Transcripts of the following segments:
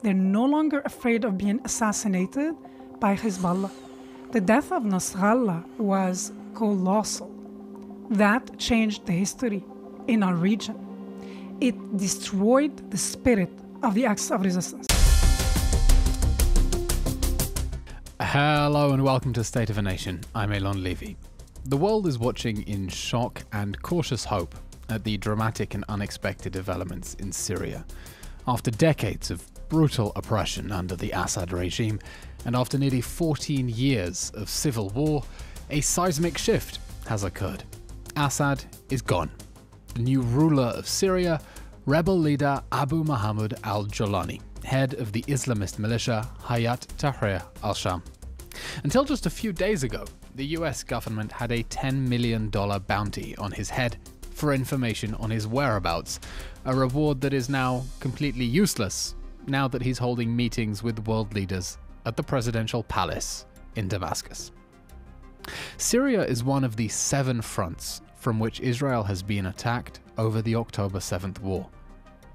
They're no longer afraid of being assassinated by Hezbollah. The death of Nasrallah was colossal. That changed the history in our region. It destroyed the spirit of the acts of resistance. Hello and welcome to State of a Nation. I'm Eylon Levy. The world is watching in shock and cautious hope at the dramatic and unexpected developments in Syria. After decades of brutal oppression under the Assad regime, and after nearly 14 years of civil war, a seismic shift has occurred. Assad is gone. The new ruler of Syria, rebel leader Abu Muhammad al-Jolani, head of the Islamist militia Hayat Tahrir al-Sham. Until just a few days ago, the US government had a $10 million bounty on his head for information on his whereabouts, a reward that is now completely useless now that he's holding meetings with world leaders at the presidential palace in Damascus. Syria is one of the 7 fronts from which Israel has been attacked over the October 7th war.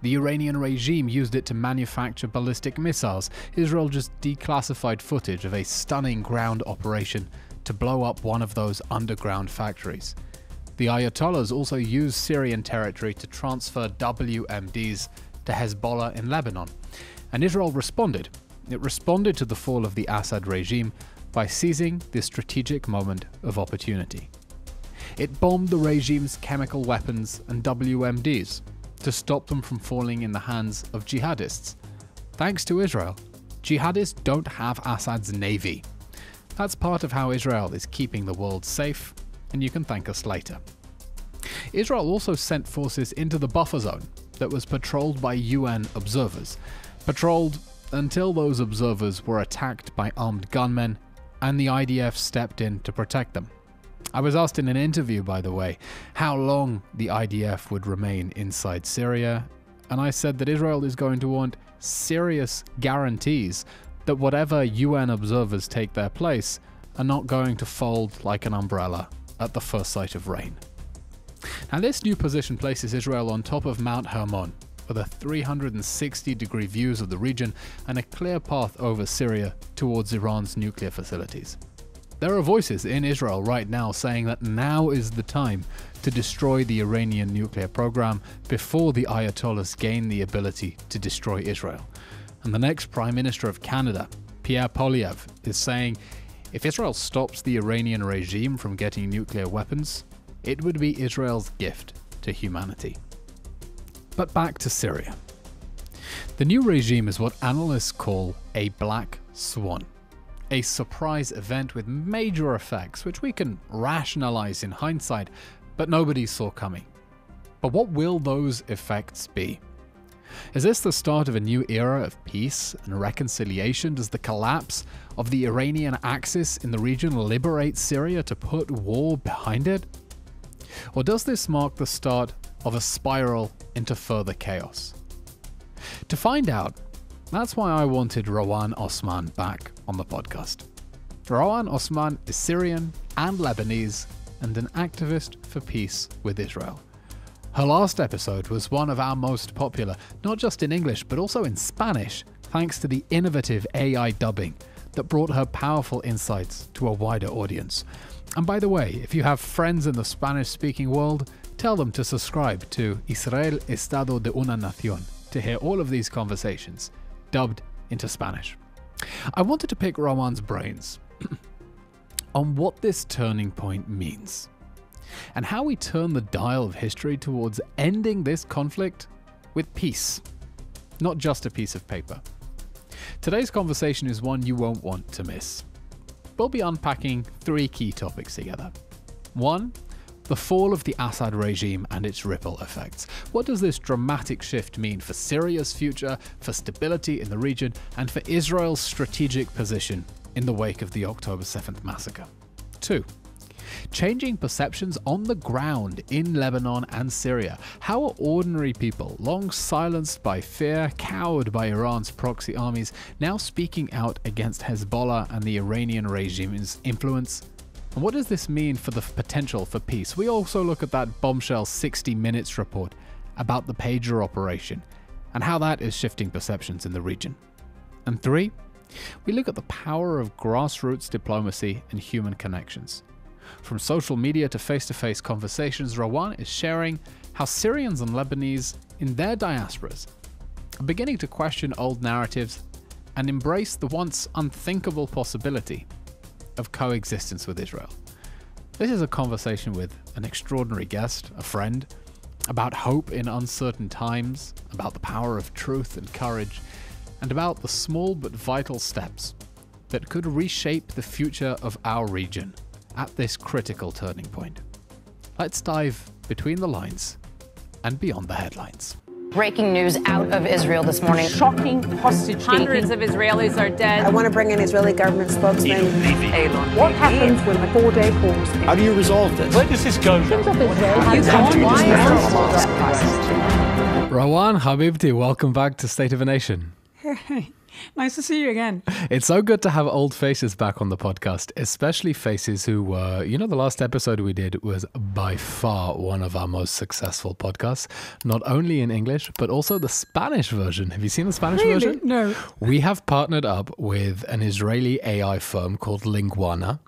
The Iranian regime used it to manufacture ballistic missiles. Israel just declassified footage of a stunning ground operation to blow up one of those underground factories. The Ayatollahs also used Syrian territory to transfer WMDs to Hezbollah in Lebanon. And Israel responded. It responded to the fall of the Assad regime by seizing this strategic moment of opportunity. It bombed the regime's chemical weapons and WMDs to stop them from falling in the hands of jihadists. Thanks to Israel, jihadists don't have Assad's navy. That's part of how Israel is keeping the world safe, and you can thank us later. Israel also sent forces into the buffer zone that was patrolled by UN observers. Patrolled until those observers were attacked by armed gunmen and the IDF stepped in to protect them. I was asked in an interview, by the way, how long the IDF would remain inside Syria, and I said that Israel is going to want serious guarantees that whatever UN observers take their place are not going to fold like an umbrella at the first sight of rain. Now, this new position places Israel on top of Mount Hermon, with a 360-degree views of the region and a clear path over Syria towards Iran's nuclear facilities. There are voices in Israel right now saying that now is the time to destroy the Iranian nuclear program before the Ayatollahs gain the ability to destroy Israel. And the next Prime Minister of Canada, Pierre Poilievre, is saying if Israel stops the Iranian regime from getting nuclear weapons, it would be Israel's gift to humanity. But back to Syria. The new regime is what analysts call a black swan, a surprise event with major effects which we can rationalize in hindsight, but nobody saw coming. But what will those effects be? Is this the start of a new era of peace and reconciliation? Does the collapse of the Iranian axis in the region liberate Syria to put war behind it? Or does this mark the start of a spiral into further chaos? To find out, that's why I wanted Rawan Osman back on the podcast. Rawan Osman is Syrian and Lebanese and an activist for peace with Israel. Her last episode was one of our most popular, not just in English but also in Spanish, thanks to the innovative AI dubbing that brought her powerful insights to a wider audience. And by the way, if you have friends in the Spanish-speaking world, tell them to subscribe to Israel Estado de una Nación to hear all of these conversations, dubbed into Spanish. I wanted to pick Rawan's brains on what this turning point means, and how we turn the dial of history towards ending this conflict with peace, not just a piece of paper. Today's conversation is one you won't want to miss. We'll be unpacking 3 key topics together. 1, the fall of the Assad regime and its ripple effects. What does this dramatic shift mean for Syria's future, for stability in the region, and for Israel's strategic position in the wake of the October 7th massacre? 2, changing perceptions on the ground in Lebanon and Syria. How are ordinary people, long silenced by fear, cowed by Iran's proxy armies, now speaking out against Hezbollah and the Iranian regime's influence? And what does this mean for the potential for peace? We also look at that bombshell 60 Minutes report about the pager operation and how that is shifting perceptions in the region. And 3, we look at the power of grassroots diplomacy and human connections. From social media to face-to-face conversations, Rawan is sharing how Syrians and Lebanese in their diasporas are beginning to question old narratives and embrace the once unthinkable possibility of coexistence with Israel. This is a conversation with an extraordinary guest, a friend, about hope in uncertain times, about the power of truth and courage, and about the small but vital steps that could reshape the future of our region at this critical turning point. Let's dive between the lines and beyond the headlines. Breaking news out of Israel this morning. Shocking hostage taking. Hundreds of Israelis are dead. I want to bring in Israeli government spokesman. Eylon Levy. What happens when the 4-day pause? How do you resolve this? Where does this go? Rawan Habibti, welcome back to State of a Nation. Hey, nice to see you again. It's so good to have old faces back on the podcast, especially faces who were, the last episode we did was by far one of our most successful podcasts, not only in English, but also the Spanish version. Have you seen the Spanish version? No. We have partnered up with an Israeli AI firm called Linguana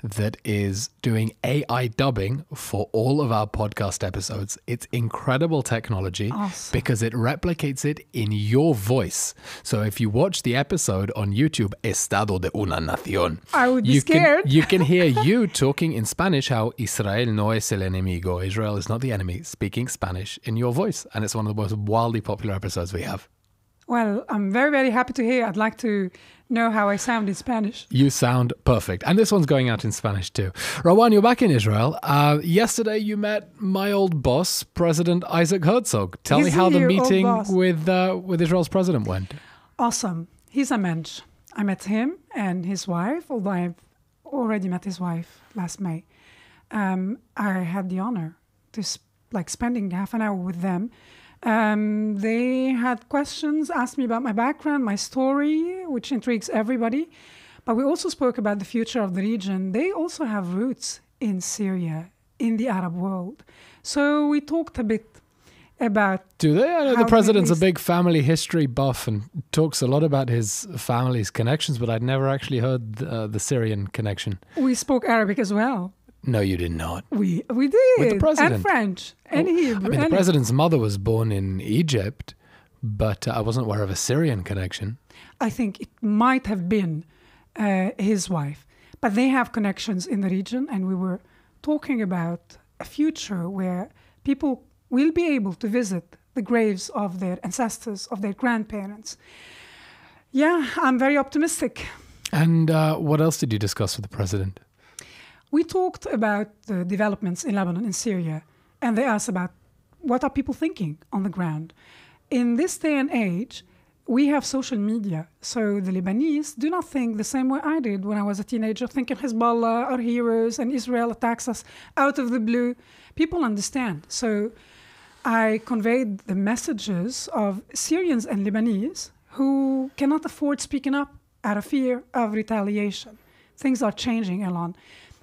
that is doing AI dubbing for all of our podcast episodes. It's incredible technology because it replicates it in your voice. So if you watch the episode on YouTube, Estado de una Nación, I would be scared. You can hear you talking in Spanish how Israel no es el enemigo, Israel is not the enemy, speaking Spanish in your voice. And it's one of the most wildly popular episodes we have. Well, I'm very, very happy to hear. I'd like to know how I sound in Spanish. You sound perfect. And this one's going out in Spanish too. Rawan, you're back in Israel. Yesterday you met my old boss, President Isaac Herzog. Tell me how the meeting with Israel's president went. Awesome. He's a mensch. I met him and his wife, although I've already met his wife last May. I had the honor to spending half an hour with them. They had questions, asked me about my background, my story, which intrigues everybody. But we also spoke about the future of the region. They also have roots in Syria, in the Arab world. So we talked a bit about... Do they? I know the president's a big family history buff and talks a lot about his family's connections, but I'd never actually heard the Syrian connection. We spoke Arabic as well. No, you did not. We did. With the president. And French. And Hebrew. I mean, the president's mother was born in Egypt, but I wasn't aware of a Syrian connection. I think it might have been his wife. But they have connections in the region, and we were talking about a future where people will be able to visit the graves of their ancestors, of their grandparents. Yeah, I'm very optimistic. And what else did you discuss with the president? We talked about the developments in Lebanon and Syria, and they asked about what are people thinking on the ground. In this day and age, we have social media, so the Lebanese do not think the same way I did when I was a teenager, thinking Hezbollah are heroes and Israel attacks us out of the blue. People understand. So I conveyed the messages of Syrians and Lebanese who cannot afford speaking up out of fear of retaliation. Things are changing, Eylon.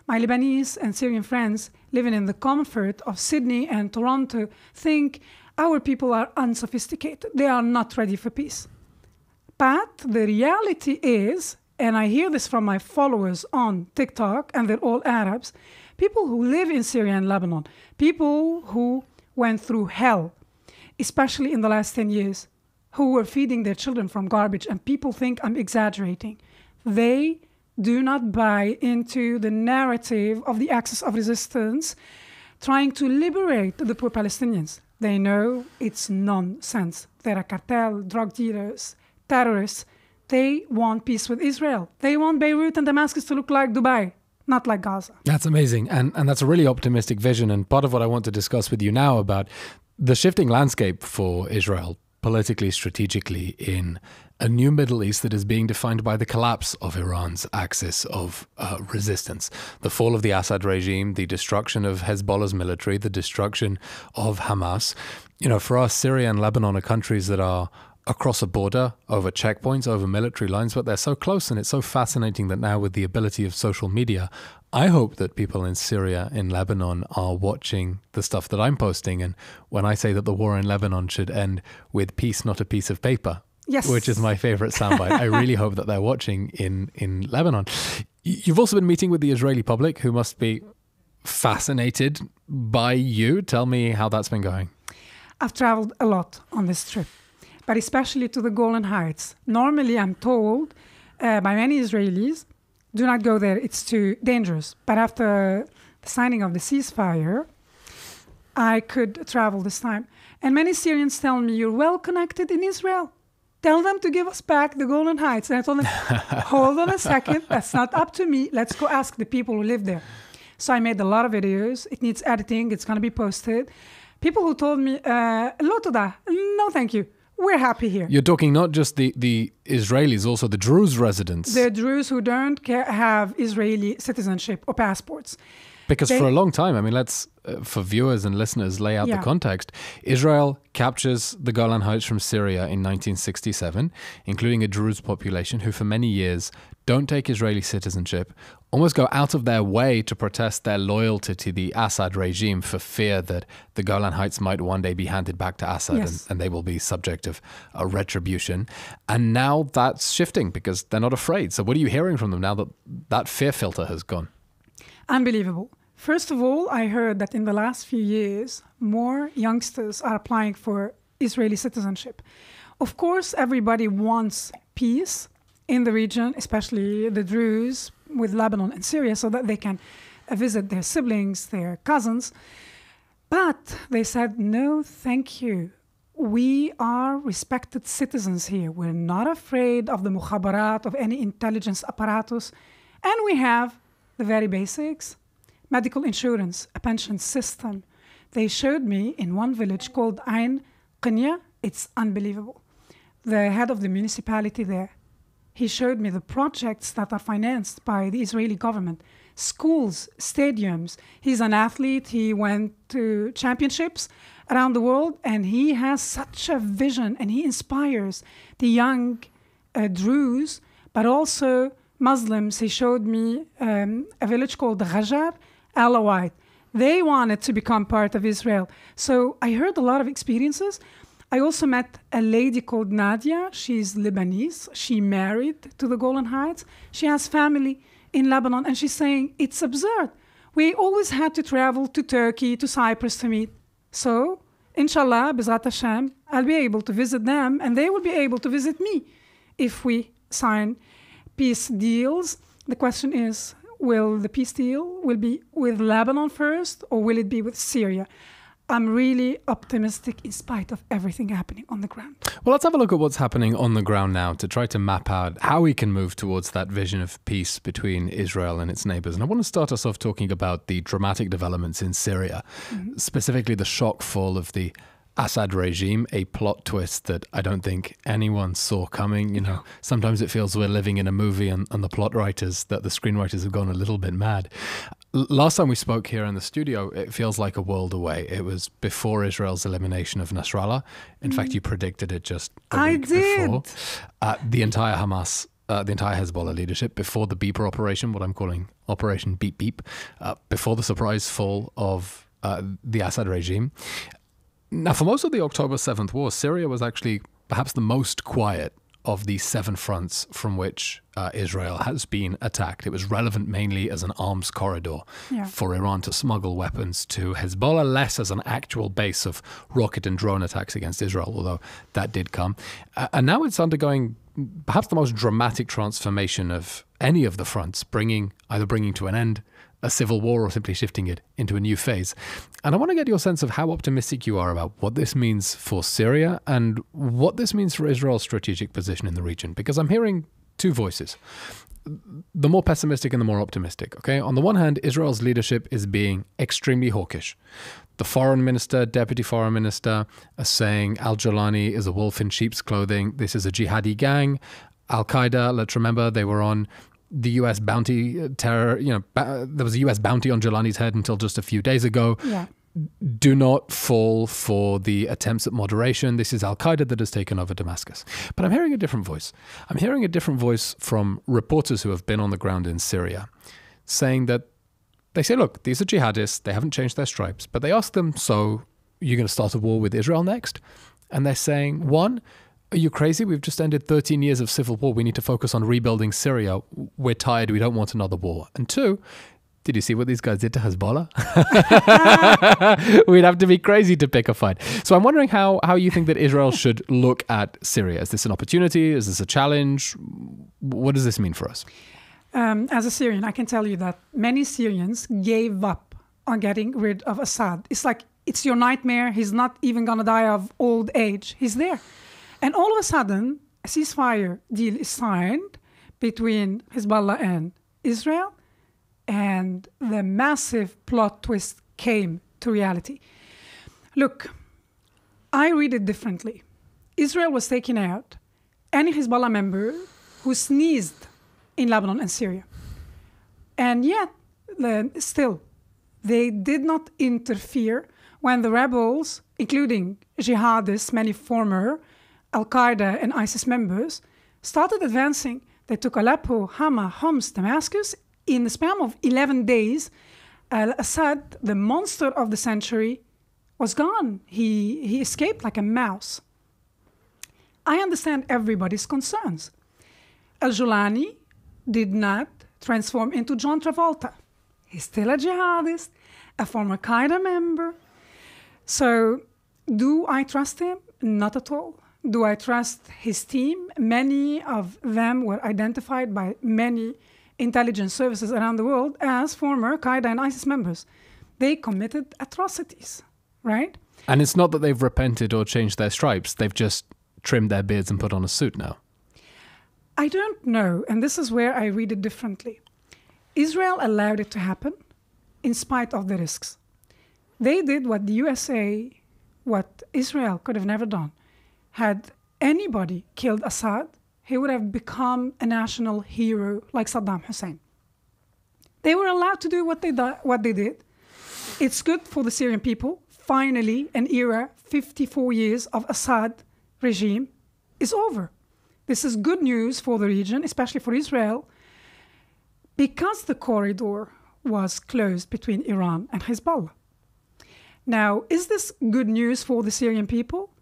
My Lebanese and Syrian friends living in the comfort of Sydney and Toronto think our people are unsophisticated. They are not ready for peace. But the reality is, and I hear this from my followers on TikTok, and they're all Arabs, people who live in Syria and Lebanon, people who went through hell, especially in the last 10 years, who were feeding their children from garbage, and people think I'm exaggerating. They do not buy into the narrative of the axis of resistance trying to liberate the poor Palestinians. They know it's nonsense. They're a cartel, drug dealers, terrorists. They want peace with Israel. They want Beirut and Damascus to look like Dubai, not like Gaza. That's amazing. And that's a really optimistic vision. And part of what I want to discuss with you now about the shifting landscape for Israel, politically, strategically, in a new Middle East that is being defined by the collapse of Iran's axis of resistance, the fall of the Assad regime, the destruction of Hezbollah's military, the destruction of Hamas. For us, Syria and Lebanon are countries that are across a border, over checkpoints, over military lines, but they're so close, and it's so fascinating that now with the ability of social media, I hope that people in Syria, in Lebanon, are watching the stuff that I'm posting. And when I say that the war in Lebanon should end with peace, not a piece of paper, Yes. which is my favorite soundbite. I really hope that they're watching in Lebanon. You've also been meeting with the Israeli public, who must be fascinated by you. Tell me how that's been going. I've traveled a lot on this trip, but especially to the Golan Heights. Normally, I'm told by many Israelis, do not go there, it's too dangerous. But after the signing of the ceasefire, I could travel this time. And many Syrians tell me, you're well connected in Israel. Tell them to give us back the Golan Heights. And I told them, hold on a second, that's not up to me. Let's go ask the people who live there. So I made a lot of videos. It needs editing. It's going to be posted. People who told me, "Lo toda, no thank you. We're happy here." You're talking not just the Israelis, also the Druze residents. The Druze who don't have Israeli citizenship or passports. Because for a long time, I mean, let's, for viewers and listeners, lay out the context. Israel captures the Golan Heights from Syria in 1967, including a Druze population who for many years don't take Israeli citizenship, almost go out of their way to protest their loyalty to the Assad regime for fear that the Golan Heights might one day be handed back to Assad and they will be subject of a retribution. And now that's shifting because they're not afraid. So what are you hearing from them now that that fear filter has gone? Unbelievable. First of all, I heard that in the last few years, more youngsters are applying for Israeli citizenship. Of course, everybody wants peace in the region, especially the Druze with Lebanon and Syria, so that they can visit their siblings, their cousins. But they said, no, thank you. We are respected citizens here. We're not afraid of the mukhabarat, of any intelligence apparatus. And we have the very basics, medical insurance, a pension system. They showed me in one village called Ain Qanya. It's unbelievable. The head of the municipality there, he showed me the projects that are financed by the Israeli government, schools, stadiums. He's an athlete. He went to championships around the world, and he has such a vision, and he inspires the young Druze, but also Muslims. He showed me a village called Ghajar, Alawite. They wanted to become part of Israel. So I heard a lot of experiences. I also met a lady called Nadia. She's Lebanese. She married to the Golan Heights. She has family in Lebanon, and she's saying, it's absurd. We always had to travel to Turkey, to Cyprus to meet. So, inshallah, B'ezrat Hashem, I'll be able to visit them, and they will be able to visit me if we sign peace deals. The question is, will the peace deal will be with Lebanon first, or will it be with Syria? I'm really optimistic in spite of everything happening on the ground. Well, let's have a look at what's happening on the ground now to try to map out how we can move towards that vision of peace between Israel and its neighbors. And I want to start us off talking about the dramatic developments in Syria, specifically the shock fall of the Assad regime, a plot twist that I don't think anyone saw coming. You know, sometimes it feels we're living in a movie and the plot writers, that the screenwriters have gone a little bit mad. Last time we spoke here in the studio, it feels like a world away. It was before Israel's elimination of Nasrallah. In fact, you predicted it just a week before. The entire Hamas, the entire Hezbollah leadership, before the Beeper operation, what I'm calling Operation Beep Beep, before the surprise fall of the Assad regime. Now, for most of the October 7th war, Syria was actually perhaps the most quiet of the 7 fronts from which Israel has been attacked. It was relevant mainly as an arms corridor for Iran to smuggle weapons to Hezbollah, less as an actual base of rocket and drone attacks against Israel, although that did come. And now it's undergoing perhaps the most dramatic transformation of any of the fronts, either bringing to an end a civil war or simply shifting it into a new phase. And I want to get your sense of how optimistic you are about what this means for Syria and what this means for Israel's strategic position in the region, because I'm hearing two voices, the more pessimistic and the more optimistic. Okay, on the one hand, Israel's leadership is being extremely hawkish. The foreign minister, deputy foreign minister, are saying al-Jolani is a wolf in sheep's clothing. This is a jihadi gang. Al-Qaeda, let's remember, they were on the U.S. bounty terror, there was a U.S. bounty on Jolani's head until just a few days ago. Do not fall for the attempts at moderation. This is Al-Qaeda that has taken over Damascus. But I'm hearing a different voice. I'm hearing a different voice from reporters who have been on the ground in Syria, saying that they say, look, these are jihadists. They haven't changed their stripes. But they ask them, so you're going to start a war with Israel next? And they're saying, one, Are you crazy? We've just ended 13 years of civil war. We need to focus on rebuilding Syria. We're tired. We don't want another war. And two, did you see what these guys did to Hezbollah? We'd have to be crazy to pick a fight. So I'm wondering how you think that Israel should look at Syria. Is this an opportunity? Is this a challenge? What does this mean for us? As a Syrian, I can tell you that many Syrians gave up on getting rid of Assad. It's like, it's your nightmare. He's not even going to die of old age. He's there. And all of a sudden, a ceasefire deal is signed between Hezbollah and Israel, and the massive plot twist came to reality. Look, I read it differently. Israel was taking out any Hezbollah member who sneezed in Lebanon and Syria. And yet, still, they did not interfere when the rebels, including jihadists, many former al-Qaeda and ISIS members, started advancing. They took Aleppo, Hama, Homs, Damascus. In the span of 11 days, al-Assad, the monster of the century, was gone. He escaped like a mouse. I understand everybody's concerns. Al-Julani did not transform into John Travolta. He's still a jihadist, a former Qaeda member. So, do I trust him? Not at all. Do I trust his team? Many of them were identified by many intelligence services around the world as former Qaeda and ISIS members. They committed atrocities, right? And it's not that they've repented or changed their stripes. They've just trimmed their beards and put on a suit now. I don't know, and this is where I read it differently. Israel allowed it to happen in spite of the risks. They did what the USA, what Israel could have never done. Had anybody killed Assad, he would have become a national hero like Saddam Hussein. They were allowed to do what they did. It's good for the Syrian people. Finally, an era, 54 years of Assad regime, is over. This is good news for the region, especially for Israel, because the corridor was closed between Iran and Hezbollah. Now, is this good news for the Syrian people?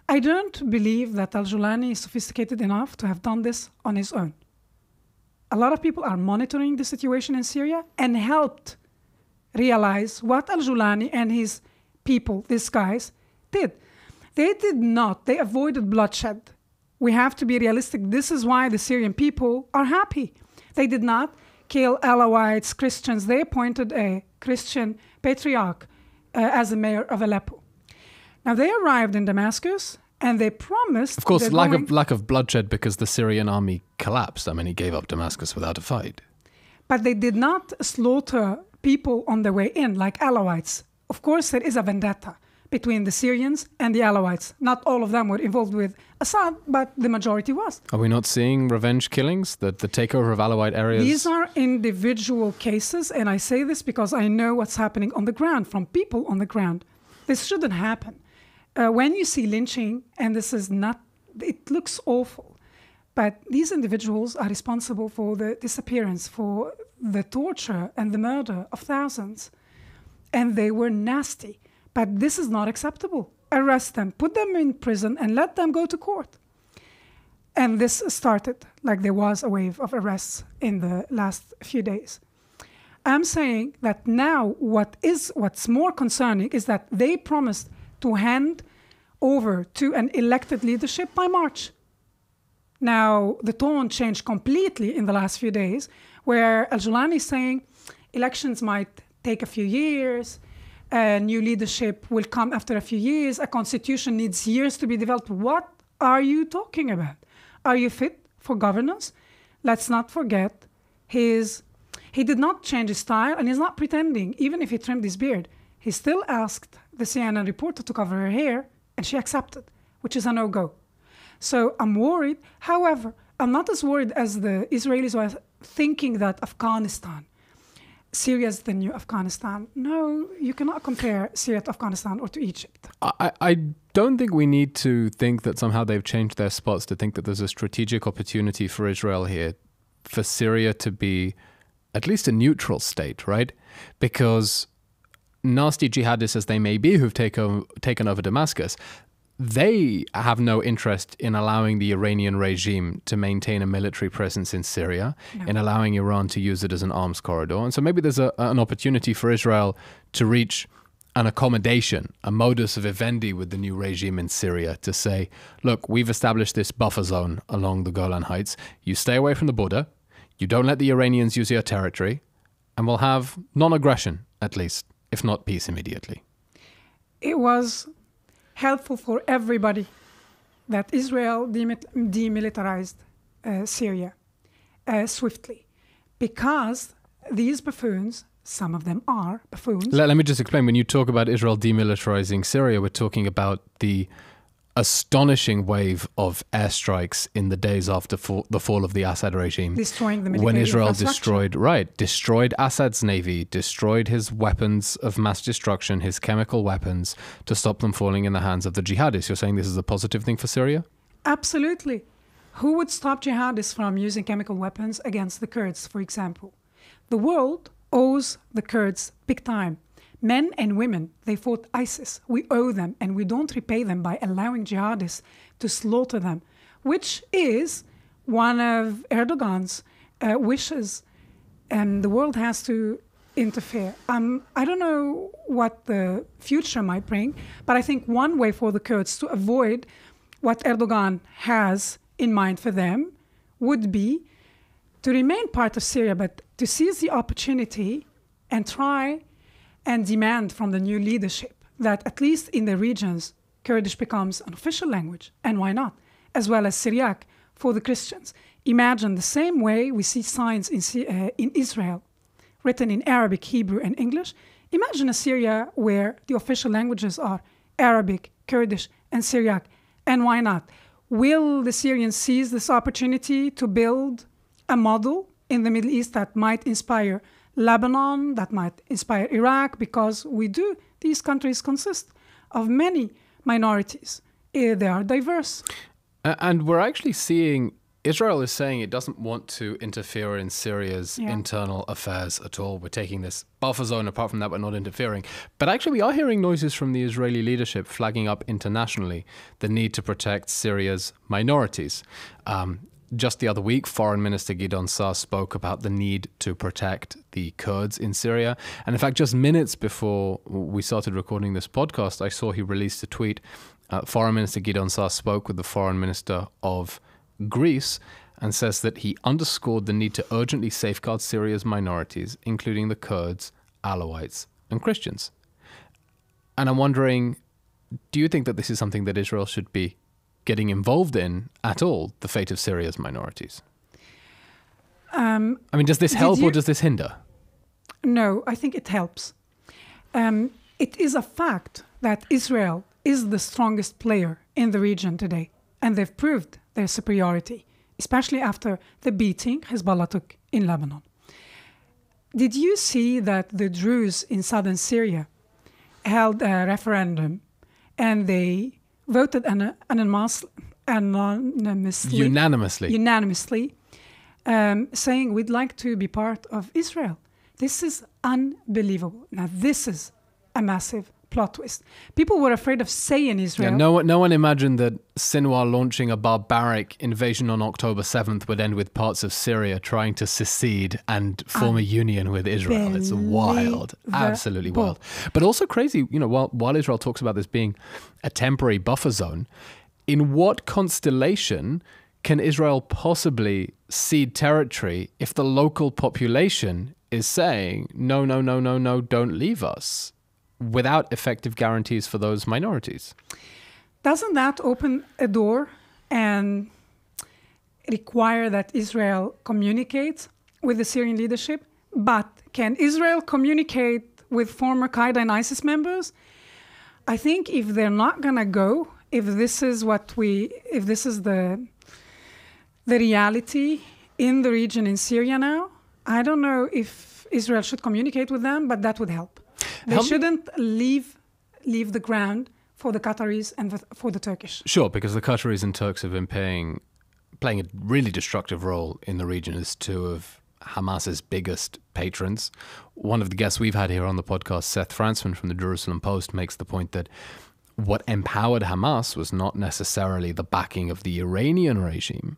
I don't believe that al-Julani is sophisticated enough to have done this on his own. A lot of people are monitoring the situation in Syria and helped realize what al-Julani and his people, these guys, did. They did not. They avoided bloodshed. We have to be realistic. This is why the Syrian people are happy. They did not kill Alawites, Christians. They appointed a Christian patriarch as the mayor of Aleppo. Now, they arrived in Damascus, and they promised... Of course, lack of bloodshed because the Syrian army collapsed. I mean, he gave up Damascus without a fight. But they did not slaughter people on their way in, like Alawites. Of course, there is a vendetta between the Syrians and the Alawites. Not all of them were involved with Assad, but the majority was. Are we not seeing revenge killings, the takeover of Alawite areas? These are individual cases, and I say this because I know what's happening on the ground, from people on the ground. This shouldn't happen. When you see lynching, and this is not, it looks awful, but these individuals are responsible for the disappearance, for the torture and the murder of thousands. And they were nasty. But this is not acceptable. Arrest them, put them in prison, and let them go to court. And this started, like there was a wave of arrests in the last few days. I'm saying that now what's more concerning is that they promised to hand over to an elected leadership by March. Now, the tone changed completely in the last few days, where al-Julani is saying elections might take a few years, a new leadership will come after a few years, a constitution needs years to be developed. What are you talking about? Are you fit for governance? Let's not forget, he did not change his style, and he's not pretending, even if he trimmed his beard. He still asked the CNN reporter to cover her hair, and she accepted, which is a no-go. So I'm worried. However, I'm not as worried as the Israelis who are thinking that Syria is the new Afghanistan. No, you cannot compare Syria to Afghanistan or to Egypt. I don't think we need to think that somehow they've changed their spots to think that there's a strategic opportunity for Israel here, for Syria to be at least a neutral state, right? Because nasty jihadists as they may be who've taken over Damascus, they have no interest in allowing the Iranian regime to maintain a military presence in Syria, in allowing Iran to use it as an arms corridor. And so maybe there's an opportunity for Israel to reach an accommodation, a modus vivendi with the new regime in Syria to say, look, we've established this buffer zone along the Golan Heights. You stay away from the border. You don't let the Iranians use your territory, and we'll have non-aggression, at least, if not peace immediately. It was helpful for everybody that Israel demilitarized Syria swiftly, because these buffoons, some of them are buffoons. Let me just explain. When you talk about Israel demilitarizing Syria, we're talking about the astonishing wave of airstrikes in the days after the fall of the Assad regime. Destroying the military when Israel infrastructure. destroyed Assad's navy, destroyed his weapons of mass destruction, his chemical weapons, to stop them falling in the hands of the jihadists. You're saying this is a positive thing for Syria? Absolutely. Who would stop jihadists from using chemical weapons against the Kurds, for example? The world owes the Kurds big time. Men and women, they fought ISIS. We owe them, and we don't repay them by allowing jihadists to slaughter them, which is one of Erdogan's wishes, and the world has to interfere. I don't know what the future might bring, but I think one way for the Kurds to avoid what Erdogan has in mind for them would be to remain part of Syria, but to seize the opportunity and try and demand from the new leadership that at least in the regions, Kurdish becomes an official language, and why not, as well as Syriac for the Christians. Imagine the same way we see signs in Israel written in Arabic, Hebrew, and English. Imagine a Syria where the official languages are Arabic, Kurdish, and Syriac, and why not? Will the Syrians seize this opportunity to build a model in the Middle East that might inspire Lebanon, that might inspire Iraq, because these countries consist of many minorities. They are diverse. And we're actually seeing Israel is saying it doesn't want to interfere in Syria's internal affairs at all. We're taking this buffer zone. Apart from that, we're not interfering. But actually, we are hearing noises from the Israeli leadership flagging up internationally the need to protect Syria's minorities. Just the other week, Foreign Minister Gideon Saar spoke about the need to protect the Kurds in Syria. And in fact, just minutes before we started recording this podcast, I saw he released a tweet. Foreign Minister Gideon Saar spoke with the Foreign Minister of Greece and says that he underscored the need to urgently safeguard Syria's minorities, including the Kurds, Alawites, and Christians. And I'm wondering, do you think that this is something that Israel should be getting involved in at all, the fate of Syria's minorities? I mean, does this help or does this hinder? No, I think it helps. It is a fact that Israel is the strongest player in the region today, and they've proved their superiority, especially after the beating Hezbollah took in Lebanon. Did you see that the Druze in southern Syria held a referendum and they voted unanimously, saying we'd like to be part of Israel? This is unbelievable. Now, this is a massive plot twist. People were afraid of saying Israel. Yeah, no one imagined that Sinwar launching a barbaric invasion on October 7th would end with parts of Syria trying to secede and form a union with Israel. It's wild, absolutely wild. But also crazy, while Israel talks about this being a temporary buffer zone, in what constellation can Israel possibly cede territory if the local population is saying, no, don't leave us, without effective guarantees for those minorities? Doesn't that open a door and require that Israel communicate with the Syrian leadership? But can Israel communicate with former Qaeda and ISIS members? I think if they're not going to go, if this is the reality in the region in Syria now, I don't know if Israel should communicate with them, but that would help. They shouldn't leave the ground for the Qataris and for the Turkish. Sure, because the Qataris and Turks have been playing a really destructive role in the region as two of Hamas's biggest patrons. One of the guests we've had here on the podcast, Seth Fransman from the Jerusalem Post, makes the point that what empowered Hamas was not necessarily the backing of the Iranian regime,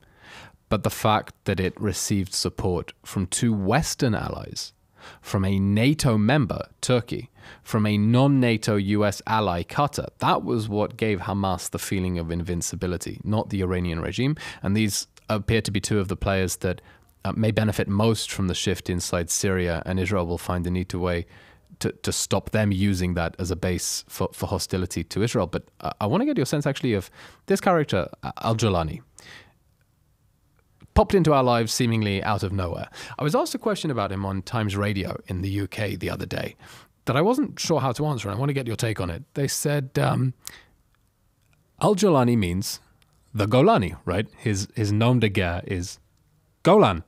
but the fact that it received support from two Western allies, from a NATO member, Turkey, from a non-NATO US ally, Qatar. That was what gave Hamas the feeling of invincibility, not the Iranian regime. And these appear to be two of the players that may benefit most from the shift inside Syria, and Israel will find the need to stop them using that as a base for hostility to Israel. But I want to get your sense actually of this character, al-Jolani, popped into our lives seemingly out of nowhere. I was asked a question about him on Times Radio in the UK the other day that I wasn't sure how to answer, and I want to get your take on it. They said al-Jolani means the Golani, right? His nom de guerre is Golan.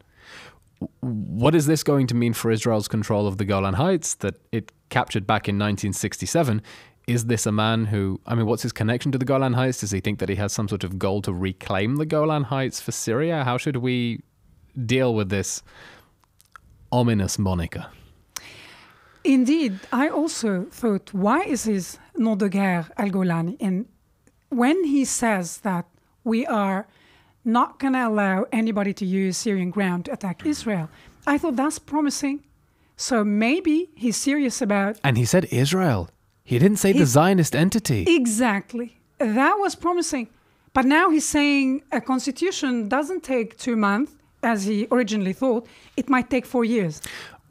What is this going to mean for Israel's control of the Golan Heights that it captured back in 1967? Is this a man who, what's his connection to the Golan Heights? Does he think that he has some sort of goal to reclaim the Golan Heights for Syria? How should we deal with this ominous moniker? Indeed, I also thought, why is his nom de guerre al-Golani? And when he says that we are not going to allow anybody to use Syrian ground to attack Israel, I thought that's promising. So maybe he's serious about... And he said Israel. He didn't say the Zionist entity. Exactly. That was promising. But now he's saying a constitution doesn't take 2 months, as he originally thought. It might take 4 years.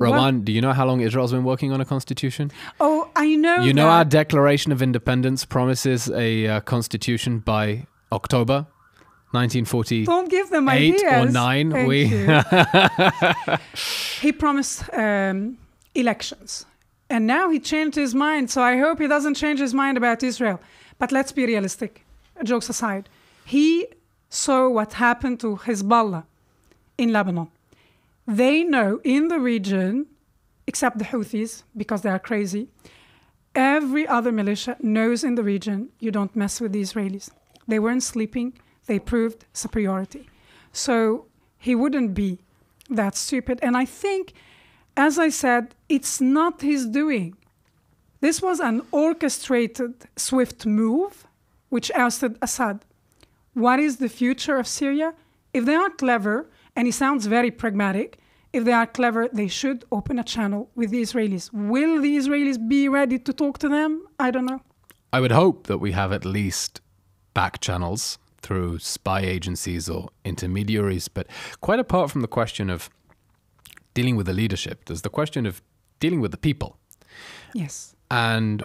Rawan, do you know how long Israel's been working on a constitution? Oh, I know. You know our Declaration of Independence promises a constitution by October 1948. Don't give them ideas. 8 or 9. He promised elections. And now he changed his mind, so I hope he doesn't change his mind about Israel. But let's be realistic, jokes aside. He saw what happened to Hezbollah in Lebanon. They know in the region, except the Houthis, because they are crazy, every other militia knows in the region you don't mess with the Israelis. They weren't sleeping. They proved superiority. So he wouldn't be that stupid. And I think, as I said, it's not his doing. This was an orchestrated, swift move which ousted Assad. What is the future of Syria? If they are clever, and he sounds very pragmatic, if they are clever, they should open a channel with the Israelis. Will the Israelis be ready to talk to them? I don't know. I would hope that we have at least back channels through spy agencies or intermediaries, but quite apart from the question of dealing with the leadership, there's the question of dealing with the people. Yes. And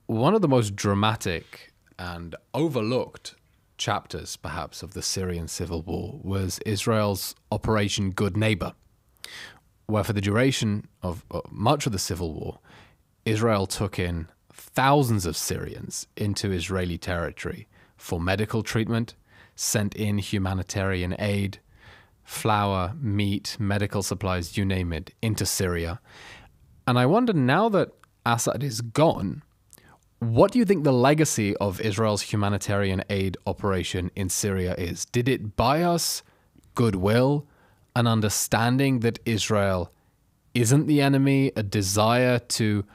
one of the most dramatic and overlooked chapters, perhaps, of the Syrian civil war was Israel's Operation Good Neighbor, where for the duration of much of the civil war, Israel took in thousands of Syrians into Israeli territory for medical treatment, sent in humanitarian aid, flour, meat, medical supplies, you name it, into Syria. And I wonder, now that Assad is gone, what do you think the legacy of Israel's humanitarian aid operation in Syria is? Did it buy us goodwill, an understanding that Israel isn't the enemy, a desire to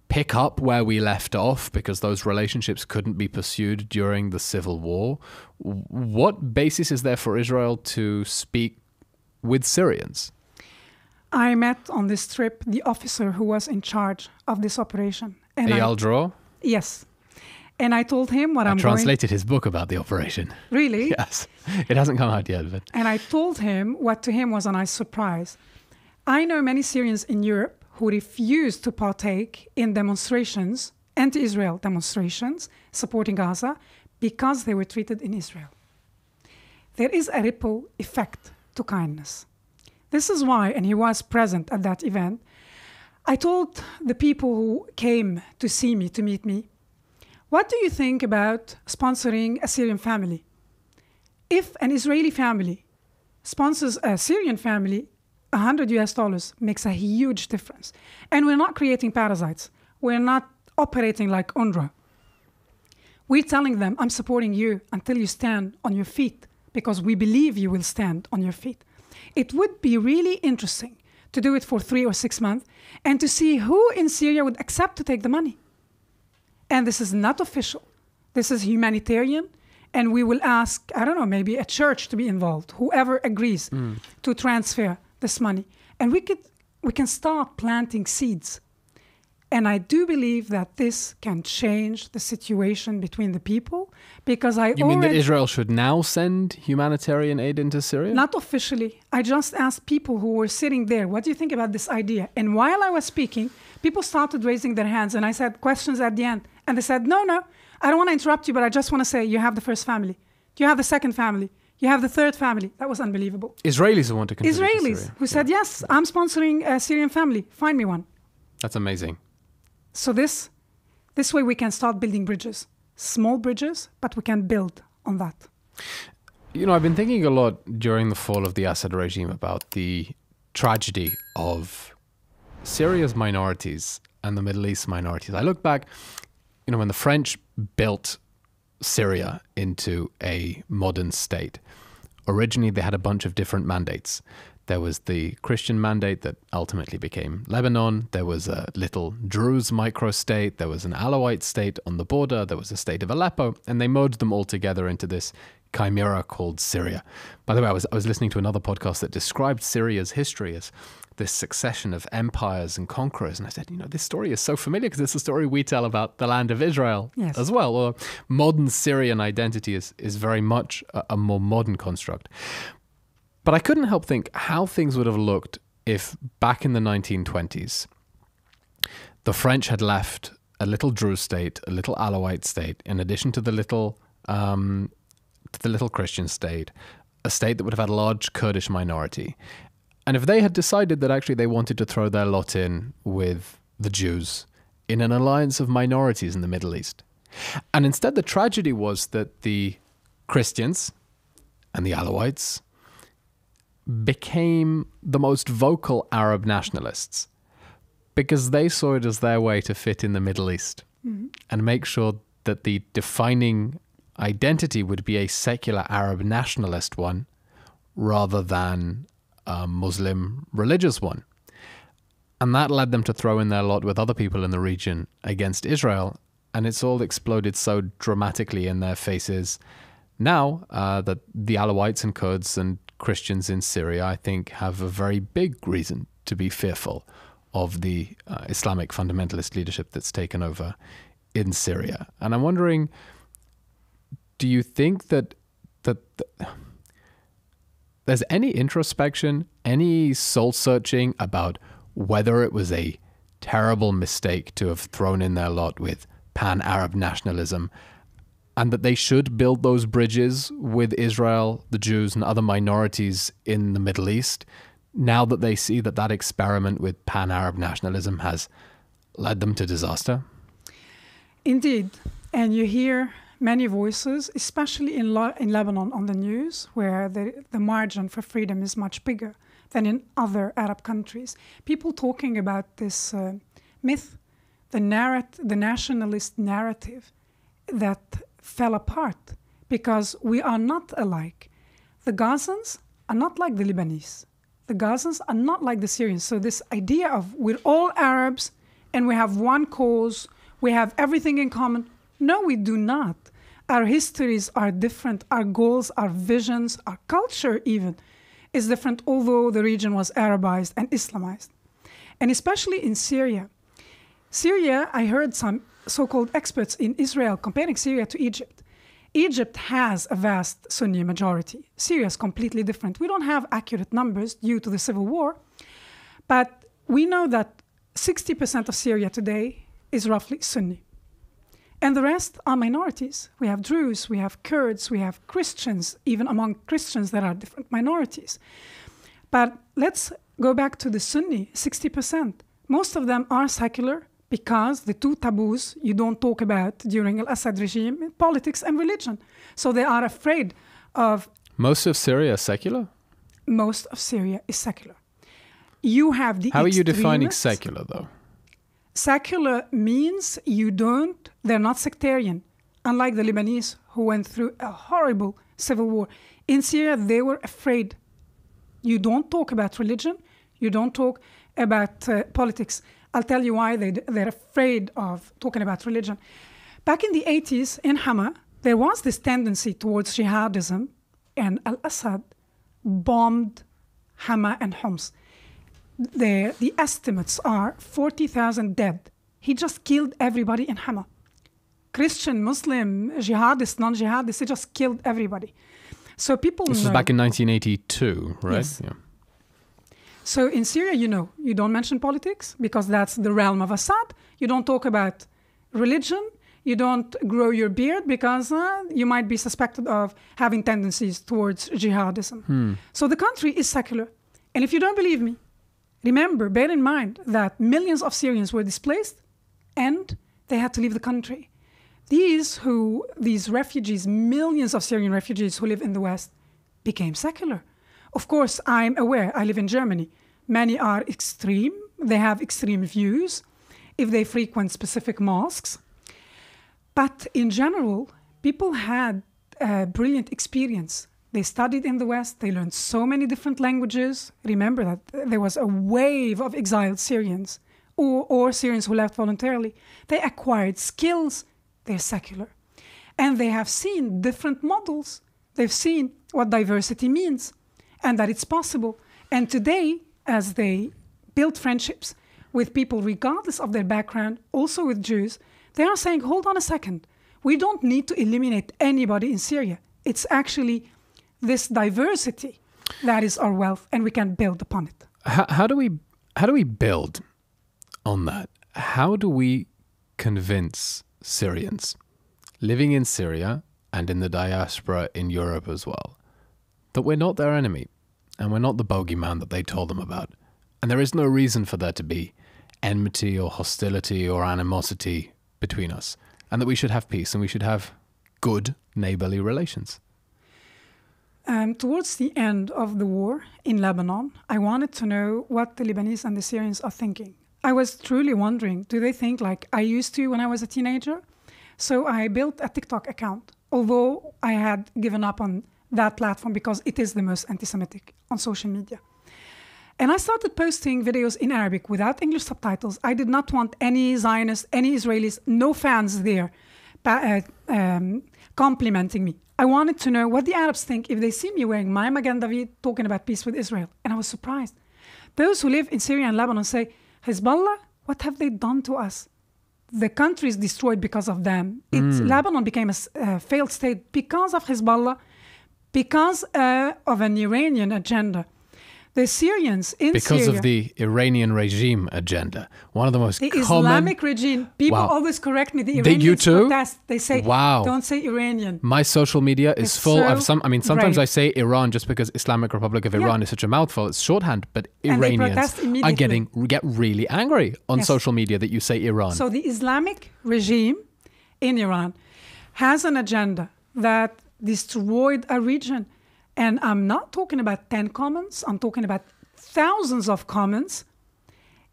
pick up where we left off because those relationships couldn't be pursued during the civil war? What basis is there for Israel to speak with Syrians? I met on this trip the officer who was in charge of this operation. Eyal Dror? Yes. And I told him what I translated his book about the operation. Really? Yes. It hasn't come out yet. But. And I told him what to him was a nice surprise. I know many Syrians in Europe who refused to partake in demonstrations, anti-Israel demonstrations, supporting Gaza, because they were treated in Israel. There is a ripple effect to kindness. This is why, and he was present at that event, I told the people who came to see me, to meet me, what do you think about sponsoring a Syrian family? If an Israeli family sponsors a Syrian family, $100 makes a huge difference. And we're not creating parasites. We're not operating like UNRWA. We're telling them, I'm supporting you until you stand on your feet, because we believe you will stand on your feet. It would be really interesting to do it for 3 or 6 months and to see who in Syria would accept to take the money. And this is not official. This is humanitarian. And we will ask, I don't know, maybe a church to be involved, whoever agrees to transfer this money. And we can start planting seeds. And I do believe that this can change the situation between the people, because You mean that Israel should now send humanitarian aid into Syria? Not officially. I just asked people who were sitting there, what do you think about this idea? And while I was speaking, people started raising their hands, and I said, questions at the end. And they said, no, I don't want to interrupt you, but I just want to say, you have the first family. You have the second family. You have the third family. That was unbelievable. Israelis who want to contribute to Israelis Syria. who said, yes, I'm sponsoring a Syrian family. Find me one. That's amazing. So this way we can start building bridges. Small bridges, but we can build on that. You know, I've been thinking a lot during the fall of the Assad regime about the tragedy of Syria's minorities and the Middle East minorities. I look back, you know, when the French built Syria into a modern state, originally they had a bunch of different mandates. There was the Christian mandate that ultimately became Lebanon. There was a little Druze microstate. There was an Alawite state on the border. There was a state of Aleppo. And they merged them all together into this chimera called Syria. By the way, I was listening to another podcast that described Syria's history as this succession of empires and conquerors. And I said, you know, this story is so familiar because it's a story we tell about the land of Israel as well. Or modern Syrian identity is very much a more modern construct. But I couldn't help think how things would have looked if back in the 1920s, the French had left a little Druze state, a little Alawite state, in addition to the little Christian state, a state that would have had a large Kurdish minority. And if they had decided that actually they wanted to throw their lot in with the Jews in an alliance of minorities in the Middle East. And instead the tragedy was that the Christians and the Alawites became the most vocal Arab nationalists because they saw it as their way to fit in the Middle East and make sure that the defining identity would be a secular Arab nationalist one rather than a Muslim religious one. And that led them to throw in their lot with other people in the region against Israel. And it's all exploded so dramatically in their faces now that the Alawites and Kurds and Christians in Syria, I think, have a very big reason to be fearful of the Islamic fundamentalist leadership that's taken over in Syria. And I'm wondering, do you think that there's any introspection, any soul searching about whether it was a terrible mistake to have thrown in their lot with pan-Arab nationalism, and that they should build those bridges with Israel, the Jews, and other minorities in the Middle East, now that they see that experiment with pan-Arab nationalism has led them to disaster? Indeed. And you hear many voices, especially in Lebanon on the news, where the margin for freedom is much bigger than in other Arab countries. People talking about this myth, the nationalist narrative that fell apart because we are not alike. The Gazans are not like the Lebanese. The Gazans are not like the Syrians. So this idea of we're all Arabs and we have one cause, we have everything in common. No, we do not. Our histories are different. Our goals, our visions, our culture even is different, although the region was Arabized and Islamized. And especially in Syria. Syria, I heard some so-called experts in Israel comparing Syria to Egypt. Egypt has a vast Sunni majority. Syria is completely different. We don't have accurate numbers due to the civil war, but we know that 60% of Syria today is roughly Sunni. And the rest are minorities. We have Druze, we have Kurds, we have Christians. Even among Christians, there are different minorities. But let's go back to the Sunni, 60%. Most of them are secular, because the two taboos you don't talk about during al-Assad regime, politics and religion. So they are afraid of... Most of Syria is secular? Most of Syria is secular. You have the How are you defining secular, though? Secular means they're not sectarian, unlike the Lebanese who went through a horrible civil war. In Syria, they were afraid. You don't talk about religion, you don't talk about politics. I'll tell you why they're afraid of talking about religion. Back in the 80s in Hama, there was this tendency towards jihadism, and al-Assad bombed Hama and Homs. The estimates are 40,000 dead. He just killed everybody in Hama. Christian, Muslim, jihadist, non-jihadist, he just killed everybody. So people This was back in 1982, right? Yes. Yeah. So in Syria, you don't mention politics because that's the realm of Assad. You don't talk about religion. You don't grow your beard because you might be suspected of having tendencies towards jihadism. So the country is secular. And if you don't believe me, remember, bear in mind that millions of Syrians were displaced and they had to leave the country. These refugees, millions of Syrian refugees who live in the West, became secular. Of course, I'm aware, I live in Germany. Many are extreme. They have extreme views if they frequent specific mosques. But in general, people had a brilliant experience. They studied in the West. They learned so many different languages. Remember that there was a wave of exiled Syrians or Syrians who left voluntarily. They acquired skills. They're secular. And they have seen different models. They've seen what diversity means and that it's possible. And today, as they build friendships with people regardless of their background, also with Jews, they are saying, hold on a second. We don't need to eliminate anybody in Syria. It's actually this diversity that is our wealth, and we can build upon it. How do we build on that? How do we convince Syrians living in Syria and in the diaspora in Europe as well that we're not their enemy and we're not the bogeyman that they told them about? And there is no reason for there to be enmity or hostility or animosity between us, and that we should have peace and we should have good neighborly relations. Towards the end of the war in Lebanon, I wanted to know what the Lebanese and the Syrians are thinking. I was truly wondering, do they think like I used to when I was a teenager? So I built a TikTok account, although I had given up on that platform because it is the most anti-Semitic on social media. And I started posting videos in Arabic without English subtitles. I did not want any Zionists, any Israelis, no fans there complimenting me. I wanted to know what the Arabs think if they see me wearing my Magan David talking about peace with Israel. And I was surprised. Those who live in Syria and Lebanon say, Hezbollah, what have they done to us? The country is destroyed because of them. Lebanon became a failed state because of Hezbollah, because of an Iranian agenda. The Syrians in Syria... Because of the Iranian regime agenda. One of the most common... Islamic regime. People always correct me. The Iranians protest. They say, don't say Iranian. My social media is full of some... I mean, sometimes brave. I say Iran just because Islamic Republic of Iran is such a mouthful. It's shorthand. But Iranians get really angry on social media that you say Iran. So the Islamic regime in Iran has an agenda that destroyed a region. And I'm not talking about 10 comments. I'm talking about thousands of comments.